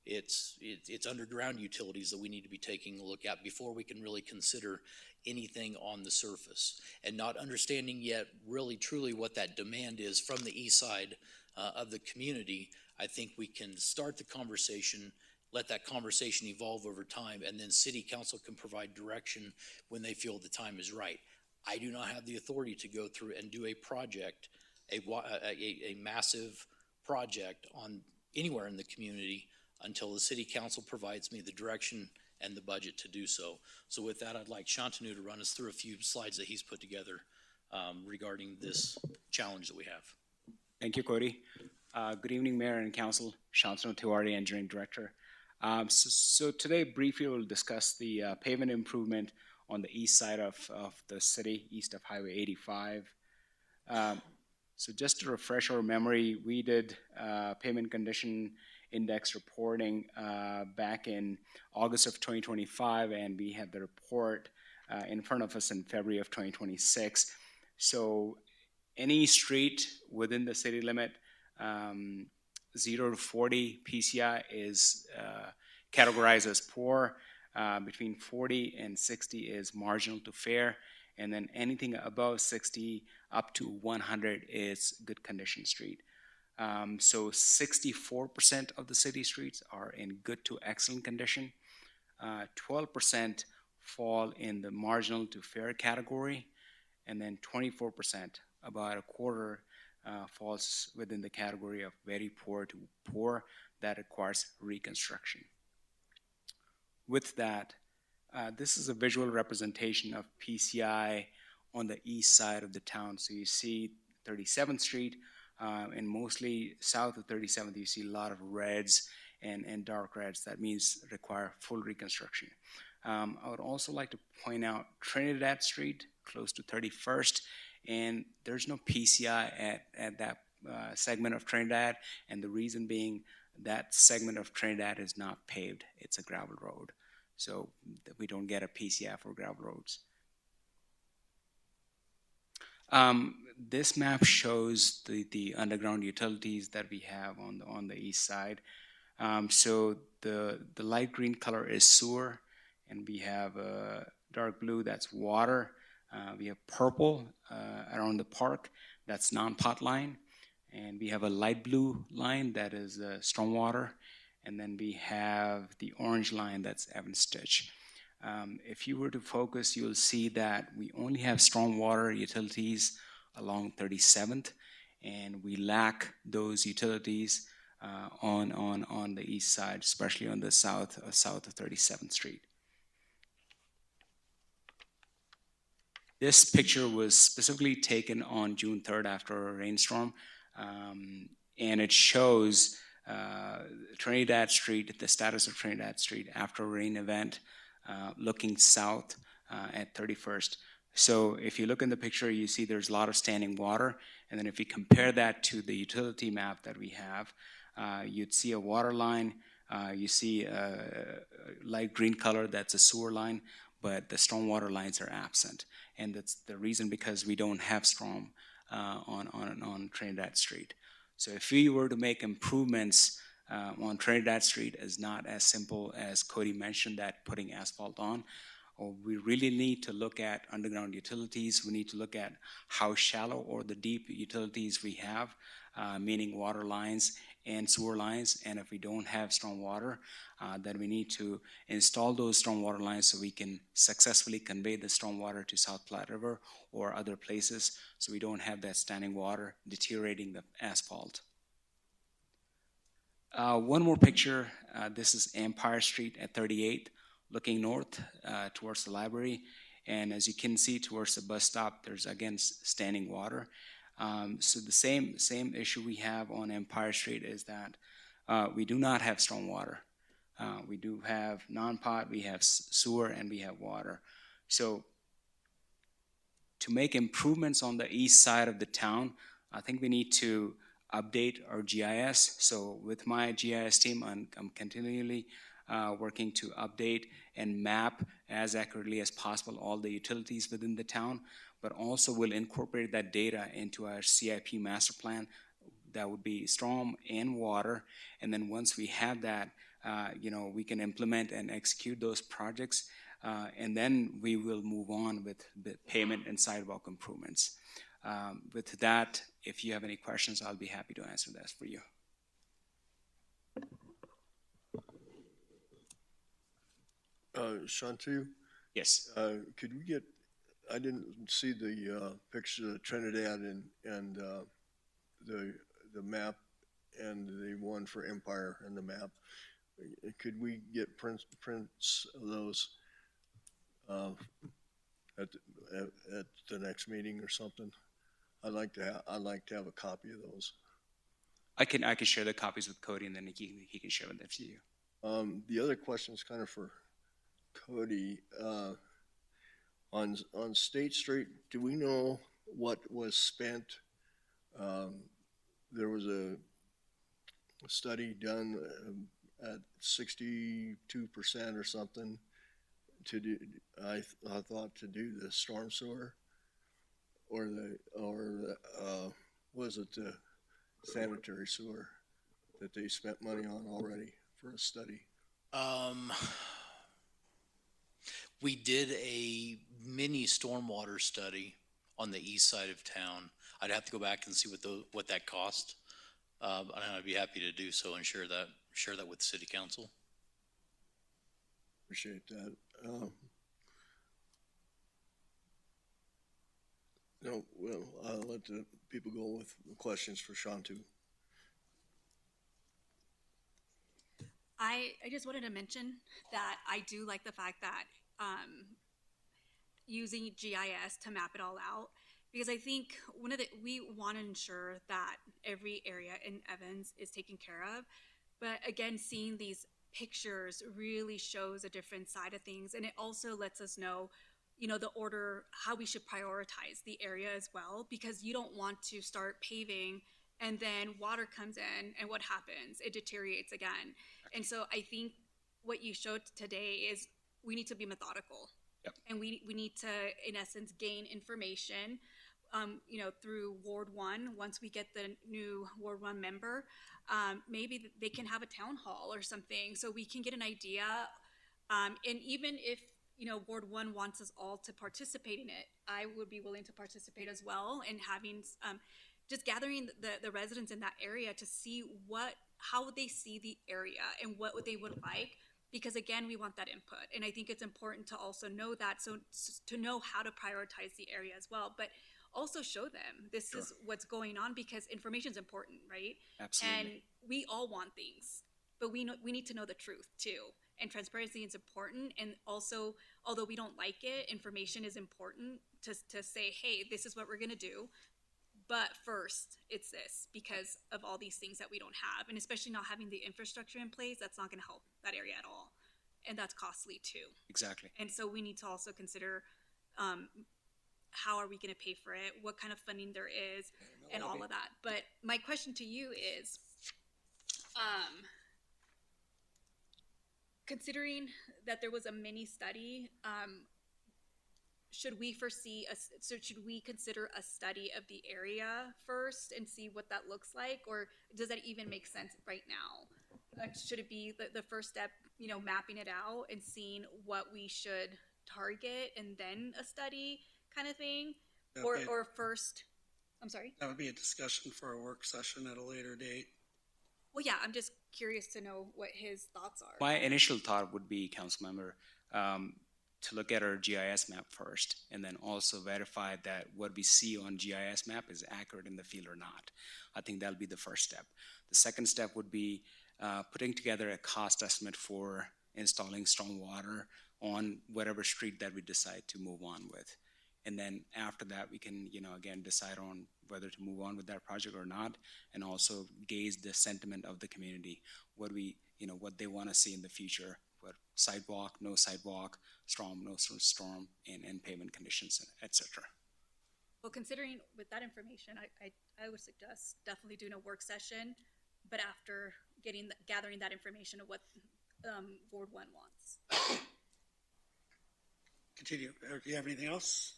[SPEAKER 9] It's underground utilities that we need to be taking a look at before we can really consider anything on the surface. And not understanding yet really truly what that demand is from the east side of the community, I think we can start the conversation, let that conversation evolve over time, and then city council can provide direction when they feel the time is right. I do not have the authority to go through and do a project, a massive project on anywhere in the community until the city council provides me the direction and the budget to do so. So with that, I'd like Shantanu to run us through a few slides that he's put together regarding this challenge that we have.
[SPEAKER 10] Thank you, Cody. Good evening, Mayor and Council. Shantanu Tiwari, Engineering Director. So today, briefly, we'll discuss the pavement improvement on the east side of the city, east of Highway 85. So just to refresh our memory, we did pavement condition index reporting back in August of 2025, and we had the report in front of us in February of 2026. So any street within the city limit, 0 to 40 PCI is categorized as poor. Between 40 and 60 is marginal to fair. And then anything above 60 up to 100 is good condition street. So 64% of the city streets are in good to excellent condition. 12% fall in the marginal to fair category. And then 24%, about a quarter, falls within the category of very poor to poor that requires reconstruction. With that, this is a visual representation of PCI on the east side of the town. So you see 37th Street, and mostly south of 37th, you see a lot of reds and dark reds. That means require full reconstruction. I would also like to point out Trinidad Street, close to 31st, and there's no PCI at that segment of Trinidad, and the reason being that segment of Trinidad is not paved. It's a gravel road, so we don't get a PCI for gravel roads. This map shows the underground utilities that we have on the east side. So the light green color is sewer, and we have dark blue, that's water. We have purple around the park, that's non-pot line. And we have a light blue line that is stormwater. And then we have the orange line, that's Evans Stitch. If you were to focus, you'll see that we only have stormwater utilities along 37th, and we lack those utilities on the east side, especially on the south of 37th Street. This picture was specifically taken on June 3rd after a rainstorm, and it shows Trinidad Street, the status of Trinidad Street after a rain event, looking south at 31st. So if you look in the picture, you see there's a lot of standing water, and then if you compare that to the utility map that we have, you'd see a water line, you see a light green color, that's a sewer line, but the stormwater lines are absent. And that's the reason because we don't have storm on Trinidad Street. So if we were to make improvements on Trinidad Street, is not as simple as Cody mentioned, that putting asphalt on. We really need to look at underground utilities. We need to look at how shallow or the deep utilities we have, meaning water lines and sewer lines. And if we don't have storm water, then we need to install those stormwater lines so we can successfully convey the stormwater to South Platte River or other places, so we don't have that standing water deteriorating the asphalt. One more picture. This is Empire Street at 38th, looking north towards the library. And as you can see towards the bus stop, there's again standing water. So the same issue we have on Empire Street is that we do not have stormwater. We do have non-pot, we have sewer, and we have water. So to make improvements on the east side of the town, I think we need to update our GIS. So with my GIS team, I'm continually working to update and map as accurately as possible all the utilities within the town, but also will incorporate that data into our CIP master plan. That would be storm and water. And then once we have that, we can implement and execute those projects. And then we will move on with the pavement and sidewalk improvements. With that, if you have any questions, I'll be happy to answer that for you.
[SPEAKER 5] Shantu,
[SPEAKER 10] Yes.
[SPEAKER 5] could we get, I didn't see the picture of Trinidad and the map and the one for Empire and the map. could we get prints of those at the next meeting or something? I'd like to have a copy of those.
[SPEAKER 10] I can share the copies with Cody, and then he can share them with you.
[SPEAKER 5] The other question is kind of for Cody. On State Street, do we know what was spent? There was a study done at 62% or something to do. I thought to do the storm sewer, or was it the sanitary sewer that they spent money on already for a study?
[SPEAKER 9] We did a mini stormwater study on the east side of town. I'd have to go back and see what that cost. And I'd be happy to do so and share that with the city council.
[SPEAKER 5] Appreciate that. No, well, I'll let the people go with the questions for Shantu.
[SPEAKER 2] I just wanted to mention that I do like the fact that using GIS to map it all out, because I think we want to ensure that every area in Evans is taken care of. But again, seeing these pictures really shows a different side of things, and it also lets us know, the order, how we should prioritize the area as well, because you don't want to start paving and then water comes in, and what happens? It deteriorates again. And so I think what you showed today is we need to be methodical.
[SPEAKER 10] Yep.
[SPEAKER 2] And we need to, in essence, gain information, through Ward 1. Once we get the new Ward 1 member, maybe they can have a town hall or something so we can get an idea. And even if, Ward 1 wants us all to participate in it, I would be willing to participate as well, in having, just gathering the residents in that area to see how they see the area and what they would like. Because again, we want that input. And I think it's important to also know that, so to know how to prioritize the area as well, but also show them this is what's going on, because information is important, right?
[SPEAKER 10] Absolutely.
[SPEAKER 2] And we all want things, but we need to know the truth too. And transparency is important. And also, although we don't like it, information is important to say, hey, this is what we're going to do. But first, it's this, because of all these things that we don't have. And especially not having the infrastructure in place, that's not going to help that area at all. And that's costly too.
[SPEAKER 10] Exactly.
[SPEAKER 2] And so we need to also consider how are we going to pay for it, what kind of funding there is, and all of that. But my question to you is, considering that there was a mini study, should we consider a study of the area first and see what that looks like? Or does that even make sense right now? Should it be the first step, mapping it out and seeing what we should target and then a study kind of thing?
[SPEAKER 1] Okay.
[SPEAKER 2] Or first, I'm sorry?
[SPEAKER 1] That would be a discussion for a work session at a later date.
[SPEAKER 2] Well, yeah, I'm just curious to know what his thoughts are.
[SPEAKER 10] My initial thought would be, Councilmember, to look at our GIS map first, and then also verify that what we see on GIS map is accurate in the field or not. I think that'll be the first step. The second step would be putting together a cost estimate for installing stormwater on whatever street that we decide to move on with. And then after that, we can, again, decide on whether to move on with that project or not, and also gauge the sentiment of the community, what they want to see in the future, what sidewalk, no sidewalk, storm, no storm, and pavement conditions, etc.
[SPEAKER 2] Well, considering with that information, I would suggest definitely doing a work session, but after gathering that information of what Ward 1 wants.
[SPEAKER 1] Continue. Do you have anything else?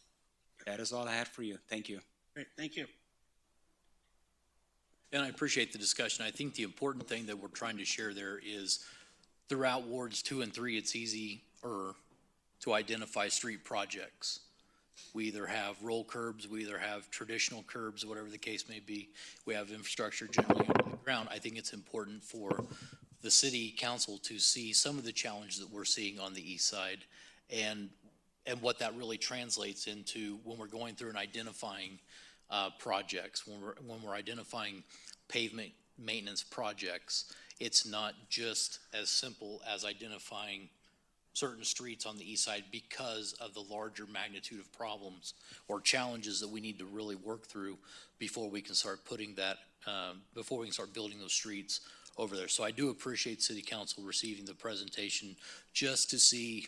[SPEAKER 10] That is all I had for you. Thank you.
[SPEAKER 1] Great, thank you.
[SPEAKER 9] And I appreciate the discussion. I think the important thing that we're trying to share there is throughout Wards 2 and 3, it's easier to identify street projects. We either have roll curbs, we either have traditional curbs, whatever the case may be. We have infrastructure generally under the ground. I think it's important for the city council to see some of the challenges that we're seeing on the east side and what that really translates into when we're going through and identifying projects, when we're identifying pavement maintenance projects. it's not just as simple as identifying certain streets on the east side because of the larger magnitude of problems or challenges that we need to really work through before we can start putting that, before we can start building those streets over there. So I do appreciate City Council receiving the presentation just to see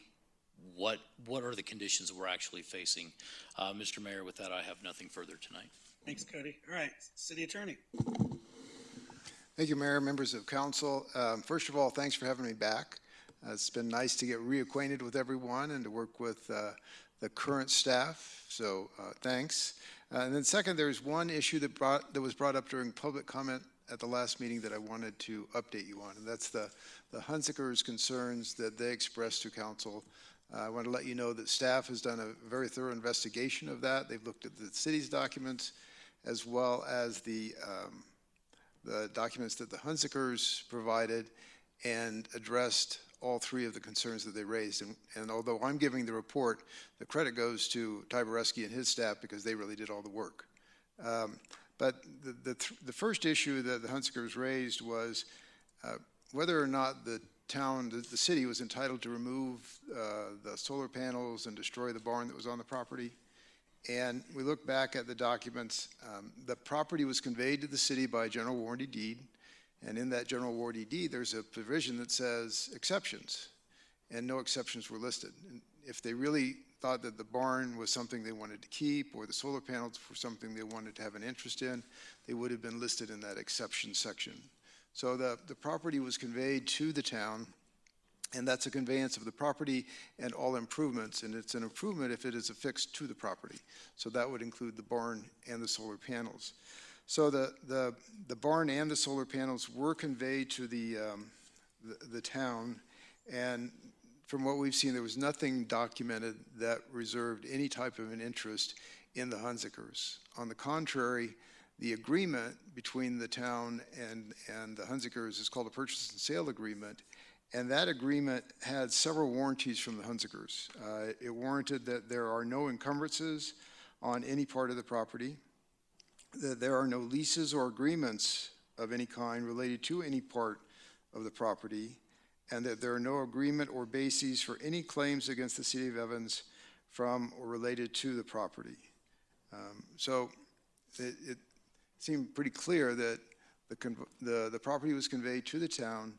[SPEAKER 9] what are the conditions we're actually facing. Mr. Mayor, with that, I have nothing further tonight.
[SPEAKER 1] Thanks, Cody. All right, City Attorney.
[SPEAKER 6] Thank you, Mayor, members of council. First of all, thanks for having me back. It's been nice to get reacquainted with everyone and to work with the current staff, so thanks. And then second, there's one issue that was brought up during public comment at the last meeting that I wanted to update you on, and that's the Hunzikers' concerns that they expressed to council. I want to let you know that staff has done a very thorough investigation of that. They've looked at the city's documents as well as the documents that the Hunzikers provided and addressed all three of the concerns that they raised. And although I'm giving the report, the credit goes to Ty Boreski and his staff because they really did all the work. But the first issue that the Hunzikers raised was whether or not the city was entitled to remove the solar panels and destroy the barn that was on the property. And we look back at the documents. The property was conveyed to the city by a general warranty deed. And in that general warranty deed, there's a provision that says exceptions, and no exceptions were listed. And if they really thought that the barn was something they wanted to keep or the solar panels were something they wanted to have an interest in, they would have been listed in that exception section. So the property was conveyed to the town, and that's a conveyance of the property and all improvements, and it's an improvement if it is affixed to the property. So that would include the barn and the solar panels. So the barn and the solar panels were conveyed to the town, and from what we've seen, there was nothing documented that reserved any type of an interest in the Hunzikers. On the contrary, the agreement between the town and the Hunzikers is called a purchase and sale agreement, and that agreement had several warranties from the Hunzikers. It warranted that there are no encumbrances on any part of the property, that there are no leases or agreements of any kind related to any part of the property, and that there are no agreement or bases for any claims against the City of Evans from or related to the property. So it seemed pretty clear that the property was conveyed to the town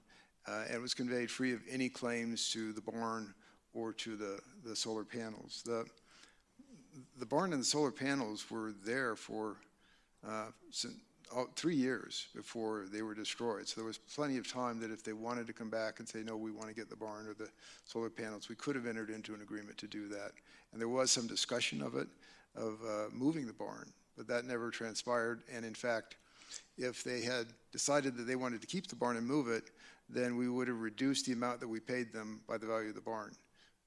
[SPEAKER 6] and was conveyed free of any claims to the barn or to the solar panels. The barn and the solar panels were there for 3 years before they were destroyed. So there was plenty of time that if they wanted to come back and say, no, we want to get the barn or the solar panels, we could have entered into an agreement to do that. And there was some discussion of moving the barn, but that never transpired. And in fact, if they had decided that they wanted to keep the barn and move it, then we would have reduced the amount that we paid them by the value of the barn.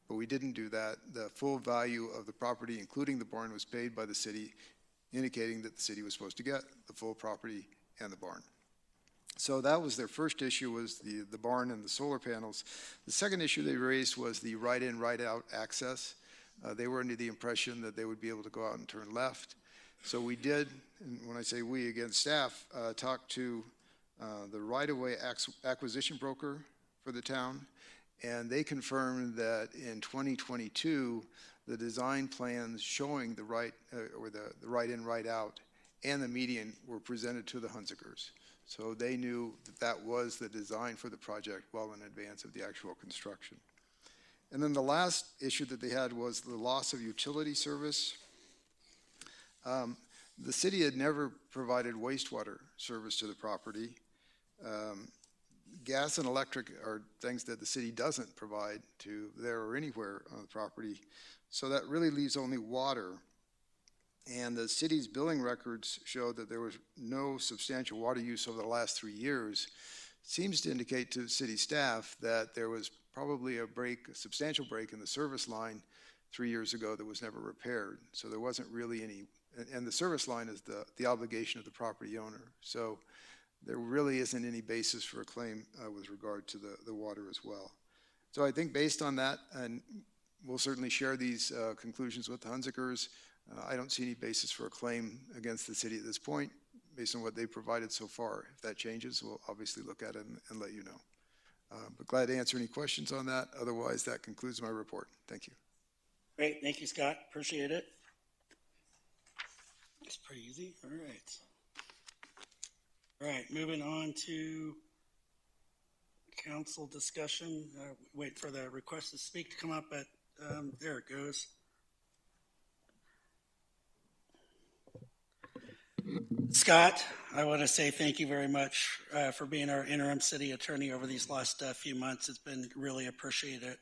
[SPEAKER 6] But we didn't do that. The full value of the property, including the barn, was paid by the city, indicating that the city was supposed to get the full property and the barn. So that was their first issue, was the barn and the solar panels. The second issue they raised was the right-in, right-out access. They were under the impression that they would be able to go out and turn left. So we did, and when I say we, again, staff, talked to the right-of-way acquisition broker for the town, and they confirmed that in 2022, the design plans showing the right-in, right-out and the median were presented to the Hunzikers. So they knew that that was the design for the project well in advance of the actual construction. And then the last issue that they had was the loss of utility service. The city had never provided wastewater service to the property. Gas and electric are things that the city doesn't provide to there or anywhere on the property. So that really leaves only water. And the city's billing records show that there was no substantial water use over the last 3 years. Seems to indicate to city staff that there was probably a substantial break in the service line 3 years ago that was never repaired. So there wasn't really any, and the service line is the obligation of the property owner. So there really isn't any basis for a claim with regard to the water as well. So I think based on that, and we'll certainly share these conclusions with the Hunzikers, I don't see any basis for a claim against the city at this point. based on what they provided so far. If that changes, we'll obviously look at it and let you know. But glad to answer any questions on that. Otherwise, that concludes my report. Thank you.
[SPEAKER 1] Great, thank you, Scott, appreciate it. It's pretty easy, all right. All right, moving on to council discussion. Wait for the request to speak to come up, but there it goes. Scott, I want to say thank you very much for being our interim city attorney over these last few months. It's been really appreciated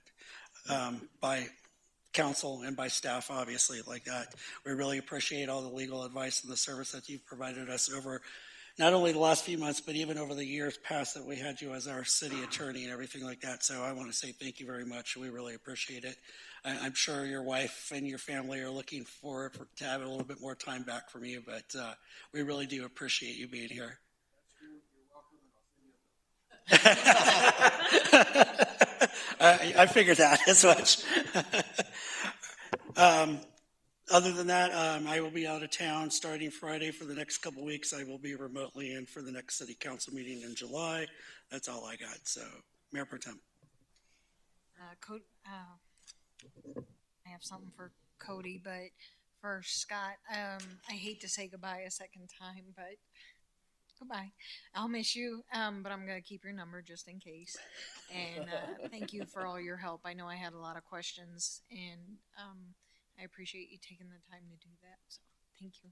[SPEAKER 1] by council and by staff, obviously, like that. We really appreciate all the legal advice and the service that you've provided us over not only the last few months, but even over the years past that we had you as our city attorney and everything like that. So I want to say thank you very much. We really appreciate it. I'm sure your wife and your family are looking forward to having a little bit more time back from you, but we really do appreciate you being here. I figured that as much. Other than that, I will be out of town starting Friday for the next couple weeks. I will be remotely in for the next city council meeting in July. That's all I got. So, Mayor Pro Tem.
[SPEAKER 2] I have something for Cody, but first, Scott, I hate to say goodbye a second time, but goodbye. I'll miss you, but I'm going to keep your number just in case. And thank you for all your help. I know I had a lot of questions, and I appreciate you taking the time to do that. So thank you.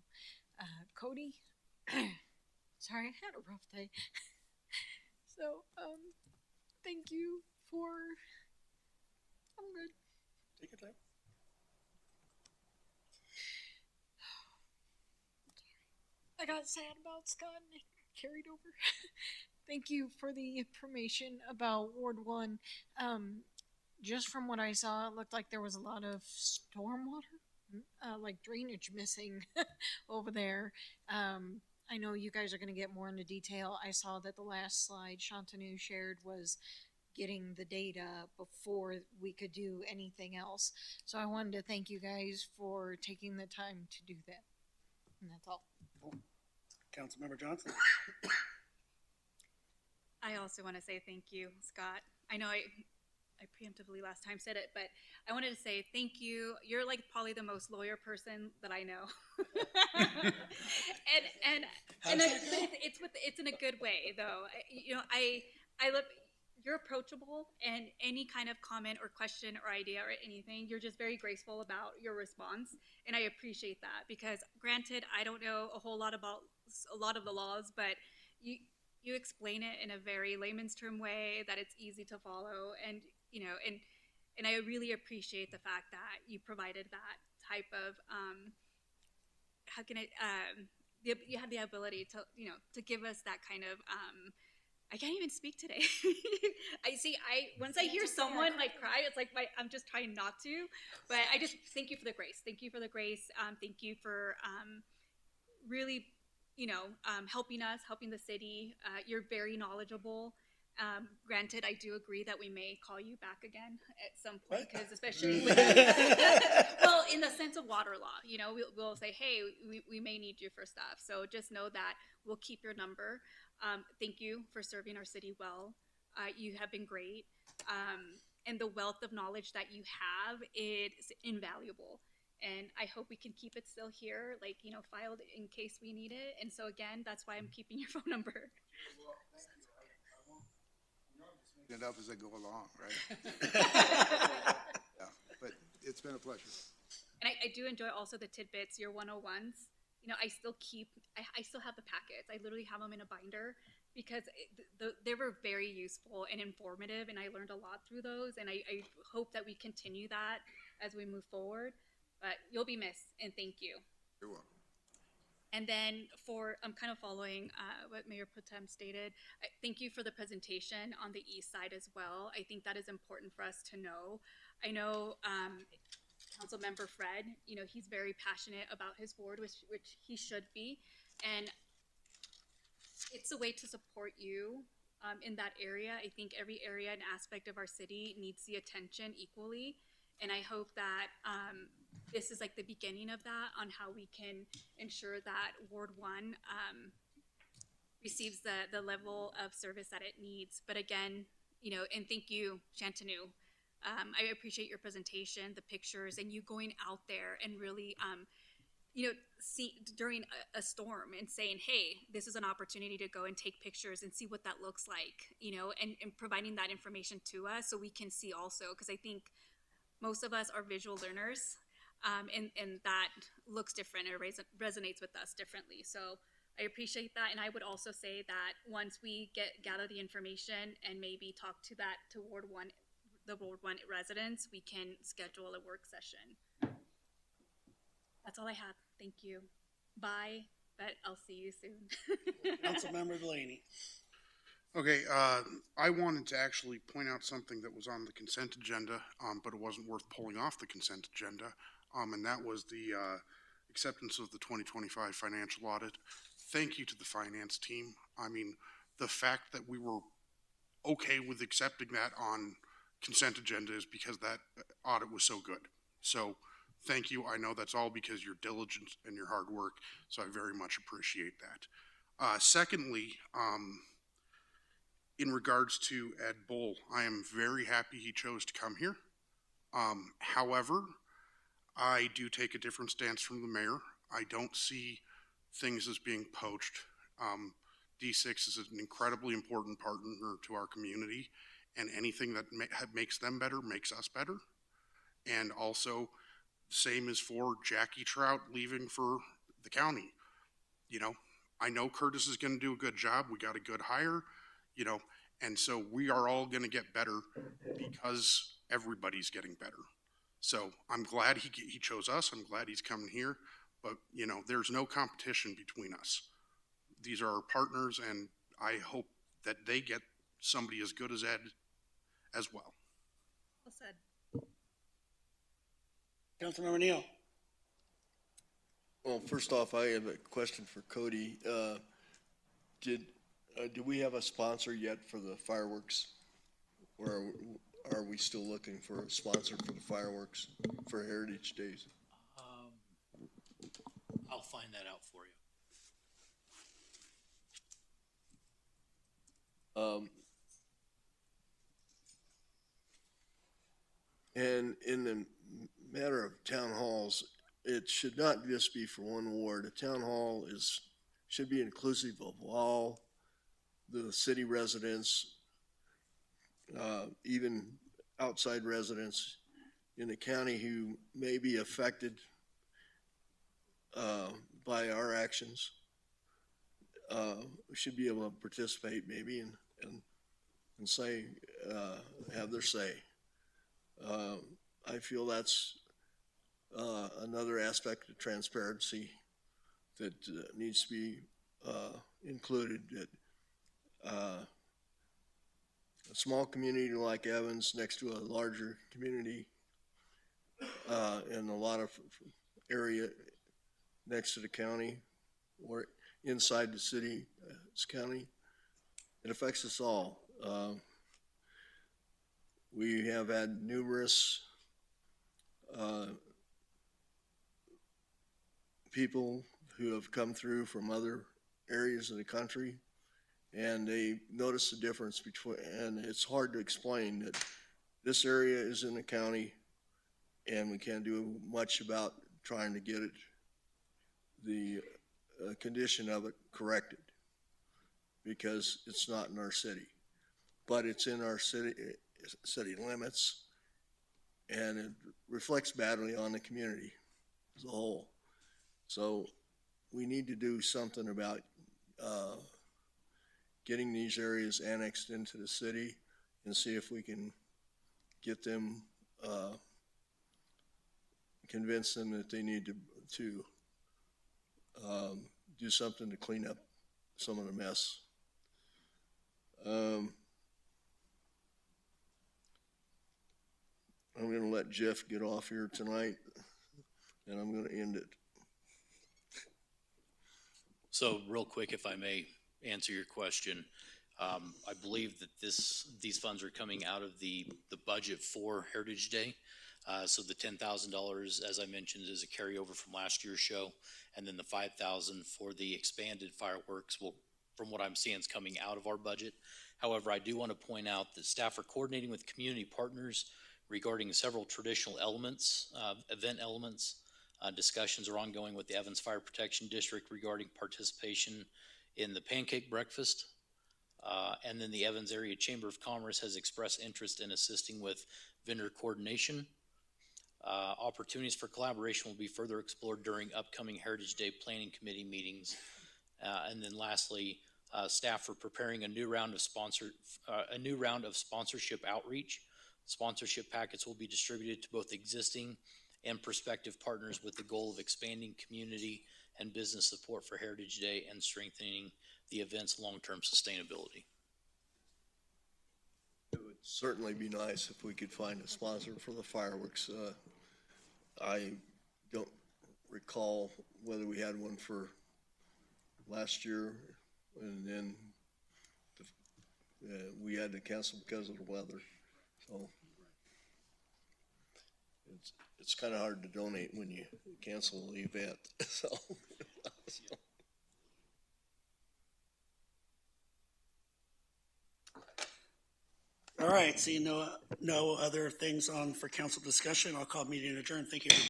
[SPEAKER 2] Cody, sorry, I had a rough day. So thank you for, I'm good.
[SPEAKER 1] Take your time.
[SPEAKER 2] I got sad about Scott and it carried over. Thank you for the information about Ward 1. Just from what I saw, it looked like there was a lot of stormwater, like drainage missing over there. I know you guys are going to get more into detail. I saw that the last slide Shantanu shared was getting the data before we could do anything else. So I wanted to thank you guys for taking the time to do that. And that's all.
[SPEAKER 1] Councilmember Johnson.
[SPEAKER 11] I also want to say thank you, Scott. I know I preemptively last time said it, but I wanted to say thank you. You're like probably the most lawyer person that I know. and it's in a good way though. I love, you're approachable, and any kind of comment or question or idea or anything, you're just very graceful about your response, and I appreciate that, because granted, I don't know a whole lot about a lot of the laws, but you explain it in a very layman's term way that it's easy to follow, and and I really appreciate the fact that you provided that type of you had the ability to to give us that kind of I can't even speak today. Once I hear someone like cry, it's like I'm just trying not to, but I just thank you for the grace. Thank you for the grace. Thank you for really, helping us, helping the city. You're very knowledgeable. Granted, I do agree that we may call you back again at some point, because especially with, well, in the sense of water law, we'll say, hey, we may need you for stuff. So just know that we'll keep your number. Thank you for serving our city well. You have been great. And the wealth of knowledge that you have is invaluable. And I hope we can keep it still here, filed in case we need it. And so again, that's why I'm keeping your phone number.
[SPEAKER 6] Well, thank you. I won't, I'm just making it up as I go along, right? Yeah, but it's been a pleasure.
[SPEAKER 11] And I do enjoy also the tidbits, your 101s. I still have the packets. I literally have them in a binder, because they were very useful and informative, and I learned a lot through those, and I hope that we continue that as we move forward. But you'll be missed, and thank you.
[SPEAKER 6] You're welcome.
[SPEAKER 11] And then I'm kind of following what Mayor Pro Tem stated. Thank you for the presentation on the east side as well. I think that is important for us to know. I know Councilmember Fred, he's very passionate about his ward, which he should be. And it's a way to support you in that area. I think every area and aspect of our city needs the attention equally. And I hope that this is like the beginning of that, on how we can ensure that Ward 1 receives the level of service that it needs. But again, you know, and thank you, Shantanu. I appreciate your presentation, the pictures, and you going out there and really, you know, see during a storm and saying, hey, this is an opportunity to go and take pictures and see what that looks like, you know, and providing that information to us so we can see also, because I think most of us are visual learners, and that looks different or resonates with us differently. So I appreciate that. And I would also say that once we gather the information and maybe talk to the Ward 1 residents, we can schedule a work session. That's all I have. Thank you. Bye, but I'll see you soon.
[SPEAKER 1] Councilmember Delaney.
[SPEAKER 8] Okay, I wanted to actually point out something that was on the consent agenda, but it wasn't worth pulling off the consent agenda, and that was the acceptance of the 2025 financial audit. Thank you to the finance team. I mean, the fact that we were okay with accepting that on consent agenda is because that audit was so good. So thank you. I know that's all because your diligence and your hard work, so I very much appreciate that. Secondly, in regards to Ed Bull, I am very happy he chose to come here. However, I do take a different stance from the mayor. I don't see things as being poached. D6 is an incredibly important partner to our community, and anything that makes them better makes us better. And also, same is for Jackie Trout leaving for the county. You know, I know Curtis is going to do a good job. We got a good hire, you know, and so we are all going to get better because everybody's getting better. So I'm glad he chose us. I'm glad he's coming here, but you know, there's no competition between us. These are our partners, and I hope that they get somebody as good as Ed as well.
[SPEAKER 11] Well said.
[SPEAKER 1] Councilmember Neal.
[SPEAKER 5] Well, first off, I have a question for Cody. Do we have a sponsor yet for the fireworks? Or are we still looking for a sponsor for the fireworks for Heritage Days?
[SPEAKER 9] I'll find that out for you.
[SPEAKER 5] And in the matter of town halls, it should not just be for one ward. A town hall should be inclusive of all the city residents, even outside residents in the county who may be affected by our actions. We should be able to participate maybe and say, have their say. I feel that's another aspect of transparency that needs to be included. That a small community like Evans next to a larger community and a lot of area next to the county or inside the city, county, it affects us all. We have had numerous people who have come through from other areas of the country, and they notice the difference between, and it's hard to explain that this area is in the county and we can't do much about trying to get it, the condition of it corrected because it's not in our city, but it's in our city limits, and it reflects badly on the community as a whole. So we need to do something about getting these areas annexed into the city and see if we can get them, convince them that they need to do something to clean up some of the mess. I'm going to let Jeff get off here tonight, and I'm going to end it.
[SPEAKER 9] So real quick, if I may answer your question, I believe that these funds are coming out of the budget for Heritage Day. So the $10,000, as I mentioned, is a carryover from last year's show, and then the $5,000 for the expanded fireworks will from what I'm seeing is coming out of our budget. However, I do want to point out that staff are coordinating with community partners regarding several traditional elements, event elements. Discussions are ongoing with the Evans Fire Protection District regarding participation in the pancake breakfast. And then the Evans Area Chamber of Commerce has expressed interest in assisting with vendor coordination. Opportunities for collaboration will be further explored during upcoming Heritage Day Planning Committee meetings. And then lastly, staff are preparing a new round of sponsorship outreach. Sponsorship packets will be distributed to both existing and prospective partners with the goal of expanding community and business support for Heritage Day and strengthening the event's long-term sustainability.
[SPEAKER 5] It would certainly be nice if we could find a sponsor for the fireworks. I don't recall whether we had one for last year, and then we had to cancel because of the weather. So it's kind of hard to donate when you cancel the event. So.
[SPEAKER 1] All right, seeing no other things on for council discussion, I'll call meeting adjourned. Thank you.